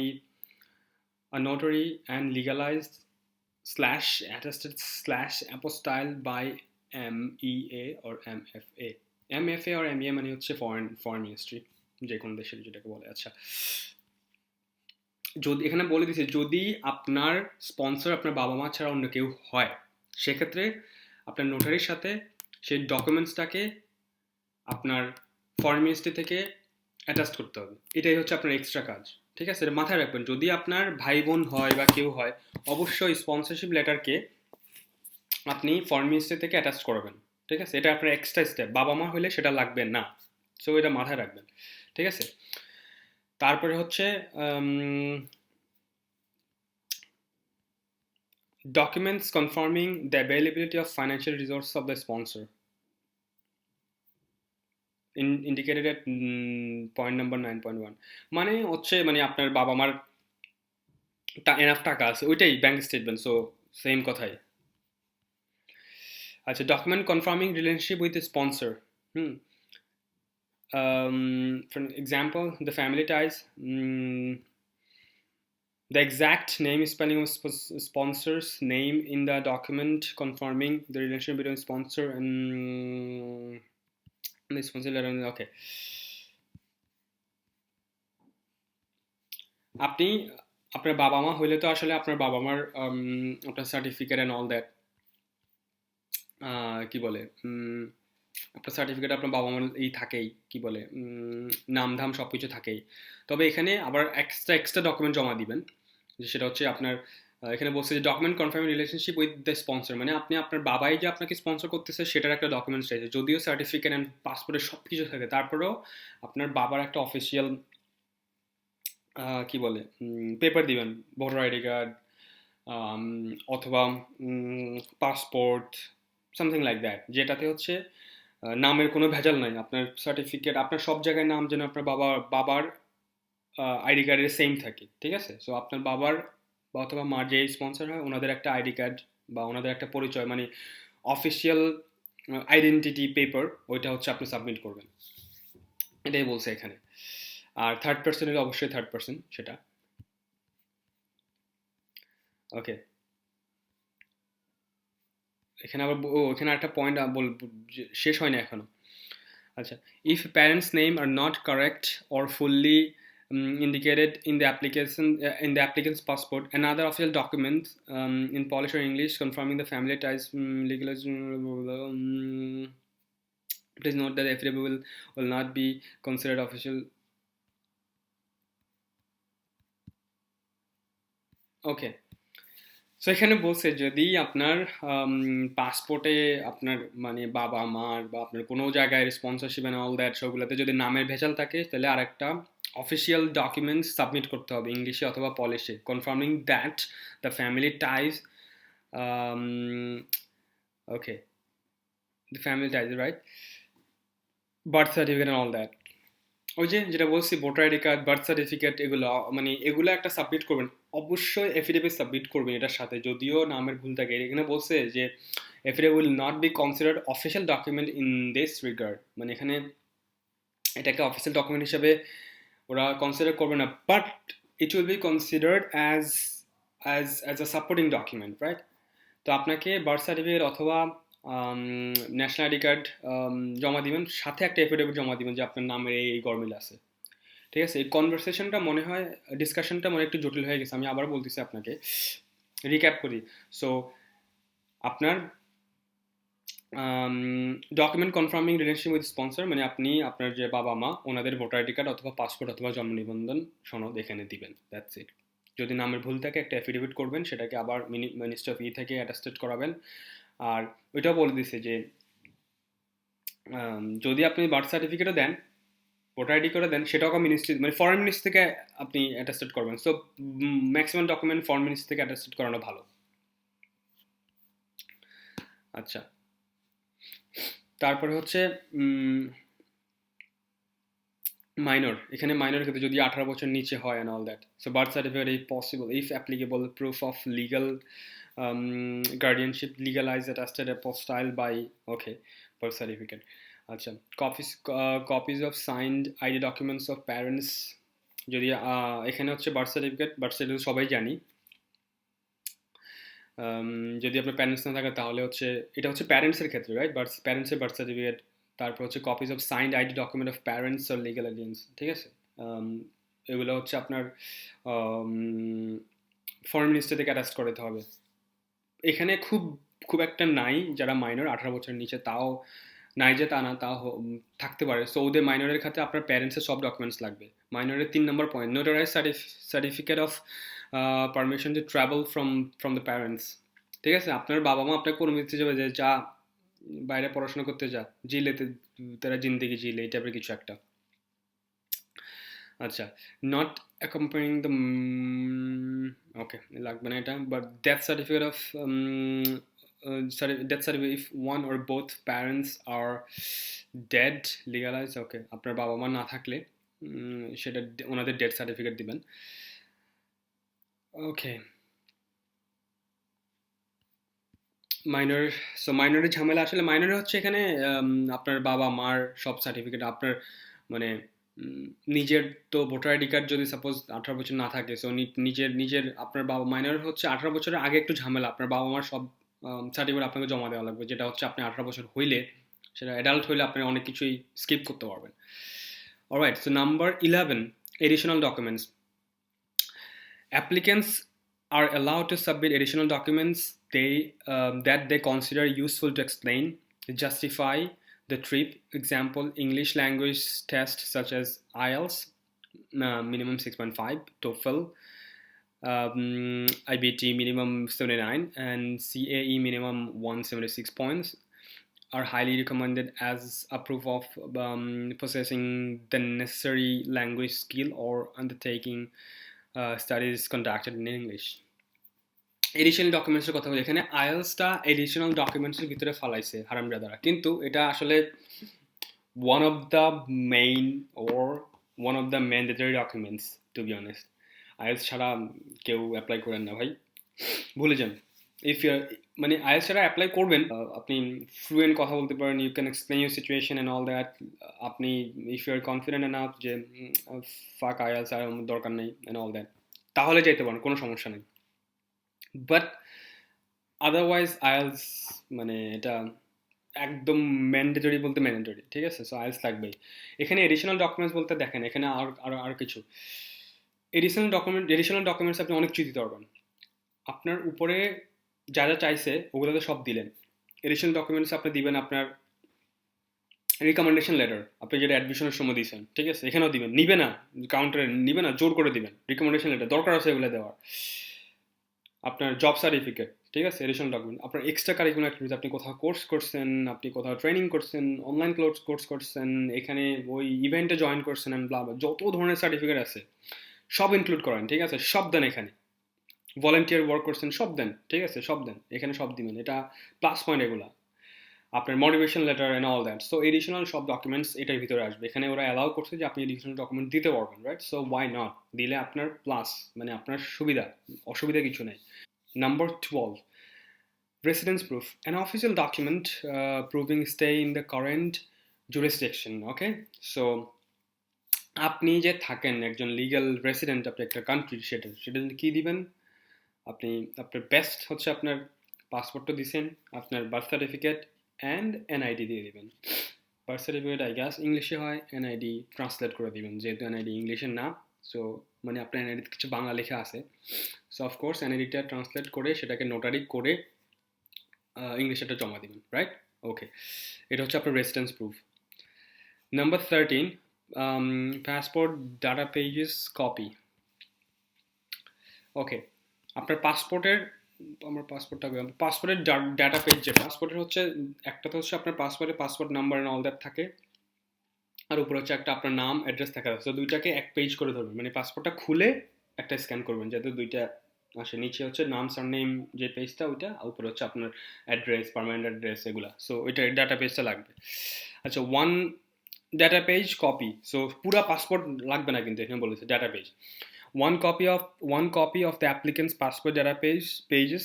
a notary and legalized / attested / apostilled by MEA or MFA. MFA or MEA মানে হচ্ছে foreign ministry, যে কোনো দেশের যেটাকে বলে। আচ্ছা, যদি এখানে বলে দিছে, যদি আপনার স্পন্সর আপনার বাবা মা ছাড়া অন্য কেউ হয়, সেক্ষেত্রে আপনার নোটারির সাথে সেই ডকুমেন্টসটাকে আপনার ফরেন মিনিস্ট্রি থেকে অ্যাটাচ করতে হবে। এটাই হচ্ছে আপনার এক্সট্রা কাজ, ঠিক আছে? এটা মাথায় রাখবেন। যদি আপনার ভাই বোন হয় বা কেউ হয়, অবশ্যই স্পন্সরশিপ লেটারকে আপনি ফরেন মিনিস্ট্রি থেকে অ্যাটাচ করবেন, ঠিক আছে? এটা আপনার এক্সট্রা স্টেপ। বাবা মা হলে সেটা লাগবে না, সো এটা মাথায় রাখবেন, ঠিক আছে? তারপরে হচ্ছে documents confirming the availability of financial resources of the sponsor indicated at point number 9.1. মানে হচ্ছে, মানে আপনার বাবা মার এনাফ টাকা আছে, ওইটাই ব্যাংক স্টেটমেন্ট, সো সেম কথাই। আচ্ছা, document confirming relationship with sponsor, for example the family ties, the exact name spelling of sponsor's name in the document confirming the relationship between sponsor and the sponsor letter. Okay, আপনি আপনার বাবা মা হইলে তো আসলে আপনার বাবা মার আপনার সার্টিফিকেট এন্ড অল দ্যাট, কি বলে, আপনার সার্টিফিকেট আপনার বাবা মার এই থাকেই, কি বলে, নাম ধাম সব কিছু থাকেই। তবে এখানে আবার এক্সট্রা ডকুমেন্ট জমা দিবেন, সেটা হচ্ছে আপনার এখানে বলছে যে document confirming relationship with the sponsor, মানে আপনি আপনার বাবাই যে আপনাকে স্পন্সর করতেছে সেটার একটা ডকুমেন্টস রয়েছে, যদিও সার্টিফিকেট অ্যান্ড পাসপোর্টের সব কিছু থাকে, তারপরেও আপনার বাবার একটা অফিসিয়াল কি বলে পেপার দিবেন, ভোটার আইডি কার্ড অথবা পাসপোর্ট, সামথিং লাইক দ্যাট, যেটাতে হচ্ছে নামের কোনো ভেজাল নাই, আপনার সার্টিফিকেট আপনার সব জায়গায় নাম যেন আপনার বাবার আইডি কার্ডের সেম থাকে, ঠিক আছে? সো আপনার বাবার বা অথবা মার যে স্পন্সর হয় ওনাদের একটা আইডি কার্ড বা ওনাদের একটা পরিচয়, মানে অফিসিয়াল আইডেন্টিটি পেপার, ওইটা হচ্ছে আপনি সাবমিট করবেন, এটাই বলছে এখানে। আর থার্ড পার্সন হলে অবশ্যই থার্ড পার্সন সেটা। ওকে, এখানে আবার এখানে একটা পয়েন্ট শেষ হয় না এখনো। আচ্ছা, if parents name are not correct or fully indicated in the applicant's passport, another official document in Polish or English confirming the family ties, please note that the affidavit will not be considered official. Okay, so এখানে বলছে যদি আপনার পাসপোর্টে আপনার মানে বাবা মার বা আপনার কোনো জায়গায় স্পন্সরশিপ এন্ড অল দ্যাট সবগুলোতে যদি নামের ভেজাল থাকে, তাহলে আরেকটা অফিসিয়াল ডকুমেন্টস সাবমিট করতে হবে ইংলিশে অথবা পলিশে, confirming that the family ties, okay, the family ties, right, birth certificate and all that. ওই যে যেটা বলছি voter ID card, birth certificate, এগুলো মানে এগুলো একটা সাবমিট করবেন, অবশ্যই এফিডেভিট সাবমিট করবেন এটার সাথে, যদিও নামের ভুল থাকে। এখানে বলছে যে affidavit will not be considered official document in this regard, মানে এখানে এটাকে অফিসিয়াল ডকুমেন্ট হিসেবে ওরা কনসিডার করবে না, but it will be considered as as a supporting document, right? তো আপনাকে বার্থ সার্টিফিকেট অথবা ন্যাশনাল আইডি কার্ড জমা দিবেন, সাথে একটা এফিডেভিট জমা দিবেন যে আপনার নামের এই গরমিল আছে, ঠিক আছে? এই কনভারসেশনটা মনে হয় ডিসকাশনটা মনে একটু জটিল হয়ে গেছে, আমি আবার বলতেছি আপনাকে, রিক্যাপ করি। সো আপনার document confirming relation with sponsor, মানে আপনি আপনার যে বাবা মা ওনাদের ভোটার আইডি কার্ড অথবা পাসপোর্ট অথবা জন্ম নিবন্ধন সনদ এখানে দিবেন, দ্যাটস ইট। যদি নামের ভুল থাকে একটা অ্যাফিডেভিট করবেন, সেটাকে আবার মিনিস্ট্রি অফ থেকে অ্যাটাস্টেড করাবেন। আর ওইটাও বলে দিছে যে যদি আপনি বার্থ সার্টিফিকেটও দেন, ভোটার আইডি করে দেন, সেটাও মিনিস্ট্রি মানে ফরেন মিনিস্ট্রি থেকে আপনি অ্যাটাস্টেড করবেন। So maximum document foreign ministry থেকে অ্যাটাস্টেড করানো ভালো। আচ্ছা, তারপরে হচ্ছে মাইনর, এখানে মাইনর ক্ষেত্রে যদি 18 বছর নিচে হয় and all that, so birth certificate if possible, if applicable, proof of legal guardianship, legalized, attested, apostille by, okay, birth certificate. আচ্ছা, copies of signed ID documents of parents, যদি এখানে হচ্ছে বার্থ সার্টিফিকেট সবাই জানি, যদি আপনার প্যারেন্টস না থাকে তাহলে হচ্ছে এটা হচ্ছে প্যারেন্টসের ক্ষেত্রে, রাইট? প্যারেন্টসের বার্থ সার্টিফিকেট, তারপর হচ্ছে copies of signed ID document of parents or legal guardians, ঠিক আছে? এগুলো হচ্ছে আপনার ফরেন মিনিস্ট্রি থেকে অ্যাটাস্ট করতে হবে। এখানে খুব একটা নাই যারা মাইনর 18 বছরের নিচে, তাও নাই যে তা না, তাও থাকতে পারে। সো ওদের মাইনরের ক্ষেত্রে আপনার প্যারেন্টসের সব ডকুমেন্টস লাগবে। মাইনরের 3 নম্বর point, notarize certificate of permission to travel from the parents, ঠিক আছে? আপনার বাবা মা আপনাকে অনুমতি যাবে যে যা বাইরে পড়াশোনা করতে যা, জিলেতে তারা জিন্দেগি জিলে, এই টাইপের কিছু একটা। আচ্ছা, নট অ্যাকম্পানিং দ্য, ওকে লাগবে না এটা, but death certificate of death certificate if one or both parents are dead, legalize, okay, আপনার বাবা মা না থাকলে সেটা ওনাদের ডেথ সার্টিফিকেট দিবেন। ওকে, মাইনর, সো মাইনরের ঝামেলা আসলে মাইনরে হচ্ছে এখানে আপনার বাবা মার সব সার্টিফিকেট, আপনার মানে নিজের তো ভোটার আইডি কার্ড যদি সাপোজ 18 বছর না থাকে, সো নিজের আপনার বাবা, মাইনর হচ্ছে 18 বছরের আগে একটু ঝামেলা, আপনার বাবা মার সব সার্টিফিকেট আপনাকে জমা দেওয়া লাগবে, যেটা হচ্ছে আপনি 18 বছর হইলে, সেটা অ্যাডাল্ট হইলে আপনি অনেক কিছুই স্কিপ করতে পারবেন। Alright, so number 11, additional documents. Applicants are allowed to submit additional documents that they consider useful to explain, justify the trip. Example, English language test such as IELTS, minimum 6.5, TOEFL, IBT minimum 79 and CAE minimum 176 points are highly recommended as a proof of possessing the necessary language skill or undertaking studies conducted in English. Additional ডকুমেন্টসের কথা বলি, এখানে আইএলসটা additional ডকুমেন্টসের ভিতরে ফালাইছে হারামজাদারা, কিন্তু এটা আসলে one of the main or one of the mandatory documents to be honest. IELTS ছাড়া কেউ অ্যাপ্লাই করেন না ভাই, ভুলে যান। ইফ ইউ মানে আইএলস ছাড়া অ্যাপ্লাই করবেন, আপনি ফ্লুয়েন্ট কথা বলতে পারেন, you can explain your situation and all that, আপনি if you are confident enough যে ফাক আইএলস আর দরকার নেই অ্যান্ড অল দ্যাট, তাহলে যেতে পারেন, কোনো সমস্যা নেই। বাট আদারওয়াইজ আইএলস মানে এটা একদম ম্যান্ডেটরি বলতে ম্যান্ডেটরি, ঠিক আছে? সো আইএলস লাগবেই। এখানে এডিশনাল ডকুমেন্টস বলতে দেখেন, এখানে আর কিছু এডিশনাল ডকুমেন্টস আপনি অনেক কিছু দিতে পারবেন। আপনার উপরে যা যা চাইছে ওগুলো তো সব দিলেন। এডিশনাল ডকুমেন্টস আপনি দিবেন আপনার রিকমেন্ডেশন লেটার, আপনি যেটা অ্যাডমিশনের সময় দিয়েছেন, ঠিক আছে? এখানেও দিবেন, নিবে না কাউন্টারে নিবে না, জোর করে দিবেন। রিকমেন্ডেশন লেটার দরকার আছে এগুলো দেওয়ার। আপনার জব সার্টিফিকেট, ঠিক আছে? Additional document. আপনার এক্সট্রা কারিকুলার অ্যাক্টিভিটি, আপনি কোথাও কোর্স করছেন, আপনি কোথাও ট্রেনিং করছেন, অনলাইন কোর্স করছেন, এখানে ওই ইভেন্টে জয়েন করছেন অ্যান্ড ব্লা, যত ধরনের সার্টিফিকেট আছে সব ইনক্লুড করেন, ঠিক আছে? সব দেন এখানে। ভলেন্টিয়ার ওয়ার্ক করছেন সব দেন, ঠিক আছে? সব দেন এখানে, সব দিবেন। এটা প্লাস পয়েন্ট এগুলা। আপনার motivation letter and all that. So additional সব ডকুমেন্টস এটার ভিতরে আসবে। এখানে ওরা অ্যালাউ করছে যে আপনি এডিশনাল ডকুমেন্ট দিতে পারবেন, রাইট? সো ওয়াই নট, দিলে আপনার প্লাস, মানে আপনার সুবিধা, অসুবিধা কিছু নেই। Number 12, residence proof, an official document proving stay in the current jurisdiction. Okay, so আপনি যে থাকেন একজন লিগ্যাল রেসিডেন্ট, আপনি একটা কান্ট্রি, সেটা কি দিবেন আপনি? আপনার বেস্ট হচ্ছে আপনার পাসপোর্টটা দিছেন, আপনার বার্থ সার্টিফিকেট অ্যান্ড এনআইডি দিয়ে দিবেন। বার্থ সার্টিফিকেট আই গেস ইংলিশে হয়, এনআইডি ট্রান্সলেট করে দিবেন, যেহেতু এনআইডি ইংলিশে না। সো মানে আপনার এনআইডিতে কিছু বাংলা লেখা আছে, সো অফকোর্স এনআইডিটা ট্রান্সলেট করে সেটাকে নোটারি করে ইংলিশে একটা জমা দিবেন, রাইট? ওকে, এটা হচ্ছে আপনার residence proof. Number 13, passport data pages copy. Okay, আপনার পাসপোর্টের, আমার পাসপোর্টের ডাটা পেজ, যে পাসপোর্টের হচ্ছে একটা তো হচ্ছে আপনার passport number and all that থাকে, আর উপরে হচ্ছে একটা আপনার নাম অ্যাড্রেস থাকা, তো দুইটাকে এক পেজ করে ধরবেন, মানে পাসপোর্টটা খুলে একটা স্ক্যান করবেন যাতে দুইটা আসে। নিচে হচ্ছে নাম সারনেম যে পেজটা ওইটা, আর উপরে হচ্ছে আপনার অ্যাড্রেস, পার্মানেন্ট অ্যাড্রেস, এগুলা। সো ওইটা ডাটা পেজটা লাগবে। আচ্ছা, one data page copy, so পুরা পাসপোর্ট লাগবে না কিন্তু, এখানে বলেছে data page. One copy of the applicant's passport data pages,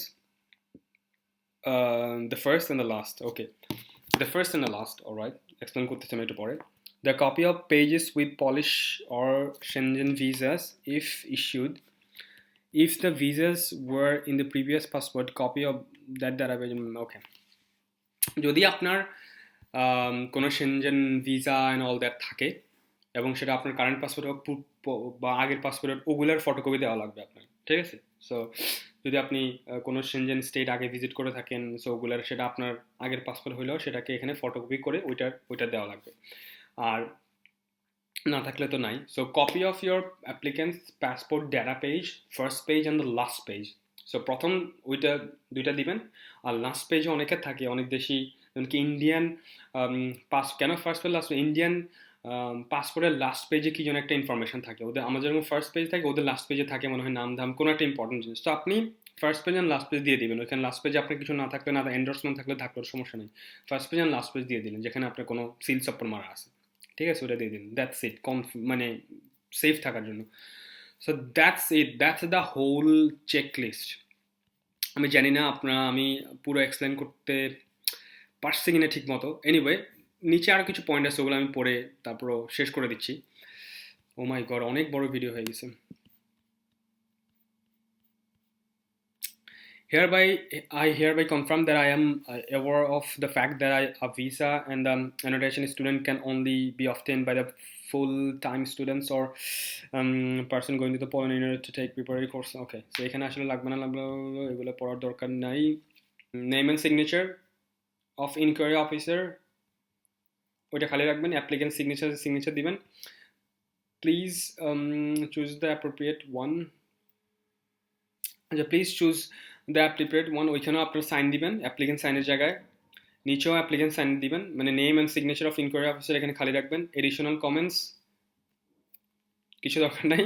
the first and the last. Okay, the first and the last. All right, explain করতেছি আমি একটু পরে। The copy of pages with Polish or Schengen visas if issued. If the visas were in the previous passport, copy of that data page. Okay, যদি আপনার কোনো Schengen visa and all that থাকে এবং সেটা আপনার কারেন্ট পাসপোর্ট বা আগের পাসপোর্টের ওগুলার ফটোকপি দেওয়া লাগবে আপনার, ঠিক আছে? সো যদি আপনি কোনো Schengen স্টেট আগে ভিজিট করে থাকেন, সো ওগুলার সেটা আপনার আগের পাসপোর্ট হলেও সেটাকে এখানে ফটোকপি করে ওইটার দেওয়া লাগবে, আর না থাকলে তো নাই। So copy of your applicants passport data page, first page and the last page. So প্রথম ওইটা দুইটা দিবেন, আর লাস্ট পেজে অনেকের থাকে, অনেক দেশি, যেমন কি ইন্ডিয়ান কেন ফার্স্ট পেজ লাস্ট, ইন্ডিয়ান পাসপোর্টের লাস্ট পেজে কি যেন একটা ইনফরমেশন থাকে ওদের, আমার যেরকম ফার্স্ট পেজ থাকে ওদের লাস্ট পেজে থাকে মনে হয় নাম ধাম কোনো একটা ইম্পর্টেন্ট জিনিস। তো আপনি first page and last page দিয়ে দিবেন। ওইখানে লাস্ট পেজে আপনার কিছু না থাকলে, না এন্ডোর্সমেন্ট থাকলে থাকলেও সমস্যা নেই, first page and last page দিয়ে দিলেন যেখানে আপনার কোনো সিল সাপ্পর মারা আছে, ঠিক আছে? ওটা দিয়ে দিন, দ্যাটস ইট, মানে সেফ থাকার জন্য। So that's the whole check list. আমি জানি না আমি পুরো এক্সপ্লেন করতে পারছি কিনা ঠিক মতো। এনিওয়ে, নিচে আরও কিছু পয়েন্ট আছে, ওগুলো আমি পড়ে তারপরও শেষ করে দিচ্ছি। ও মাই গড, অনেক বড় ভিডিও হয়ে গেছে। I hereby confirm that I am aware of the fact that a visa and annotation student can only be obtained by the full-time students or person going to the Poland in order to take preparatory course. Okay, so এখানে আসলে লাগবে না, এগুলো পড়ার দরকার নাই। Name and signature of inquiry officer, ওইটা খালি রাখবেন, অ্যাপ্লিকেন্ট সিগনেচার দিবেন। Please choose the appropriate one. আচ্ছা, প্লিজ চুজ দ্য অ্যাপ্লিপ্রেট ওয়ান, ওইখানেও আপনার সাইন দিবেন অ্যাপ্লিকেন্ট সাইনের জায়গায়, নিচেও অ্যাপ্লিকেন্ট সাইন দিবেন, মানে name and signature of inquiry officer এখানে খালি রাখবেন, এডিশনাল কমেন্টস কিছু দরকার নাই,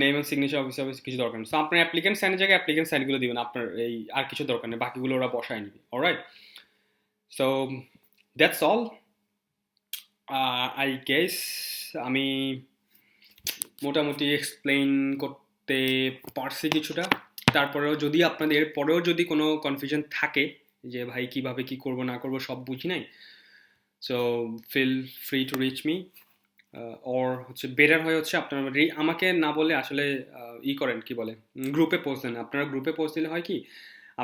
নেম অ্যান্ড সিগনেচার অফিসার কিছু দরকার নেই। সো আপনার অ্যাপ্লিকেন্ট সাইনের জায়গায় অ্যাপ্লিকেন্ট সাইনগুলো দিবেন, আপনার এই আর কিছু দরকার নেই, বাকিগুলো ওরা বসায় নিবে। Alright, so that's all I guess. আমি মোটামুটি এক্সপ্লেইন করতে পারছি কিছুটা। তারপরেও যদি আপনাদের পরেও যদি কোনো কনফিউশন থাকে যে ভাই কিভাবে কি করব না করব সব বুঝি নাই, so feel free to reach me. Or হচ্ছে বেটার হয় হচ্ছে আপনারা আমাকে না বলে আসলে ই করেন, কি বলে, গ্রুপে পোস্ট দেন। আপনারা গ্রুপে পোস্ট দিলে হয় কি,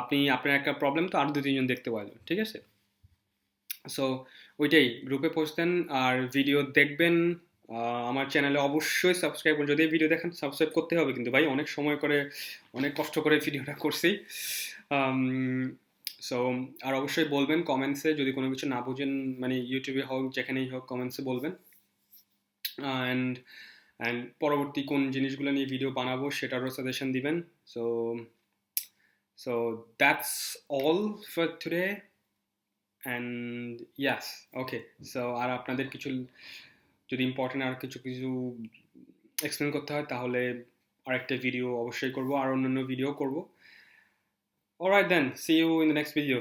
আপনি আপনার একটা প্রবলেম তো আর দু তিনজন দেখতে পারবেন, ঠিক আছে? সো ওইটাই, গ্রুপে পোস্ট দেন আর ভিডিও দেখবেন। আমার চ্যানেলে অবশ্যই সাবস্ক্রাইব করুন, যদি ভিডিও দেখেন সাবস্ক্রাইব করতে হবে কিন্তু ভাই, অনেক সময় করে অনেক কষ্ট করে ভিডিওটা করছি। সো আর অবশ্যই বলবেন কমেন্টসে যদি কোনো কিছু না বুঝেন, মানে ইউটিউবে হোক যেখানেই হোক কমেন্টসে বলবেন। অ্যান্ড অ্যান্ড পরবর্তী কোন জিনিসগুলো নিয়ে ভিডিও বানাবো সেটারও সাজেশন দিবেন। So so that's all for today. And yes, okay. So আর আপনাদের কিছু যদি ইম্পর্টেন্ট আর কিছু কিছু এক্সপ্লেন করতে হয় তাহলে আরেকটা ভিডিও অবশ্যই করব, আর অন্যান্য ভিডিও করব। Alright then, see you in the next video.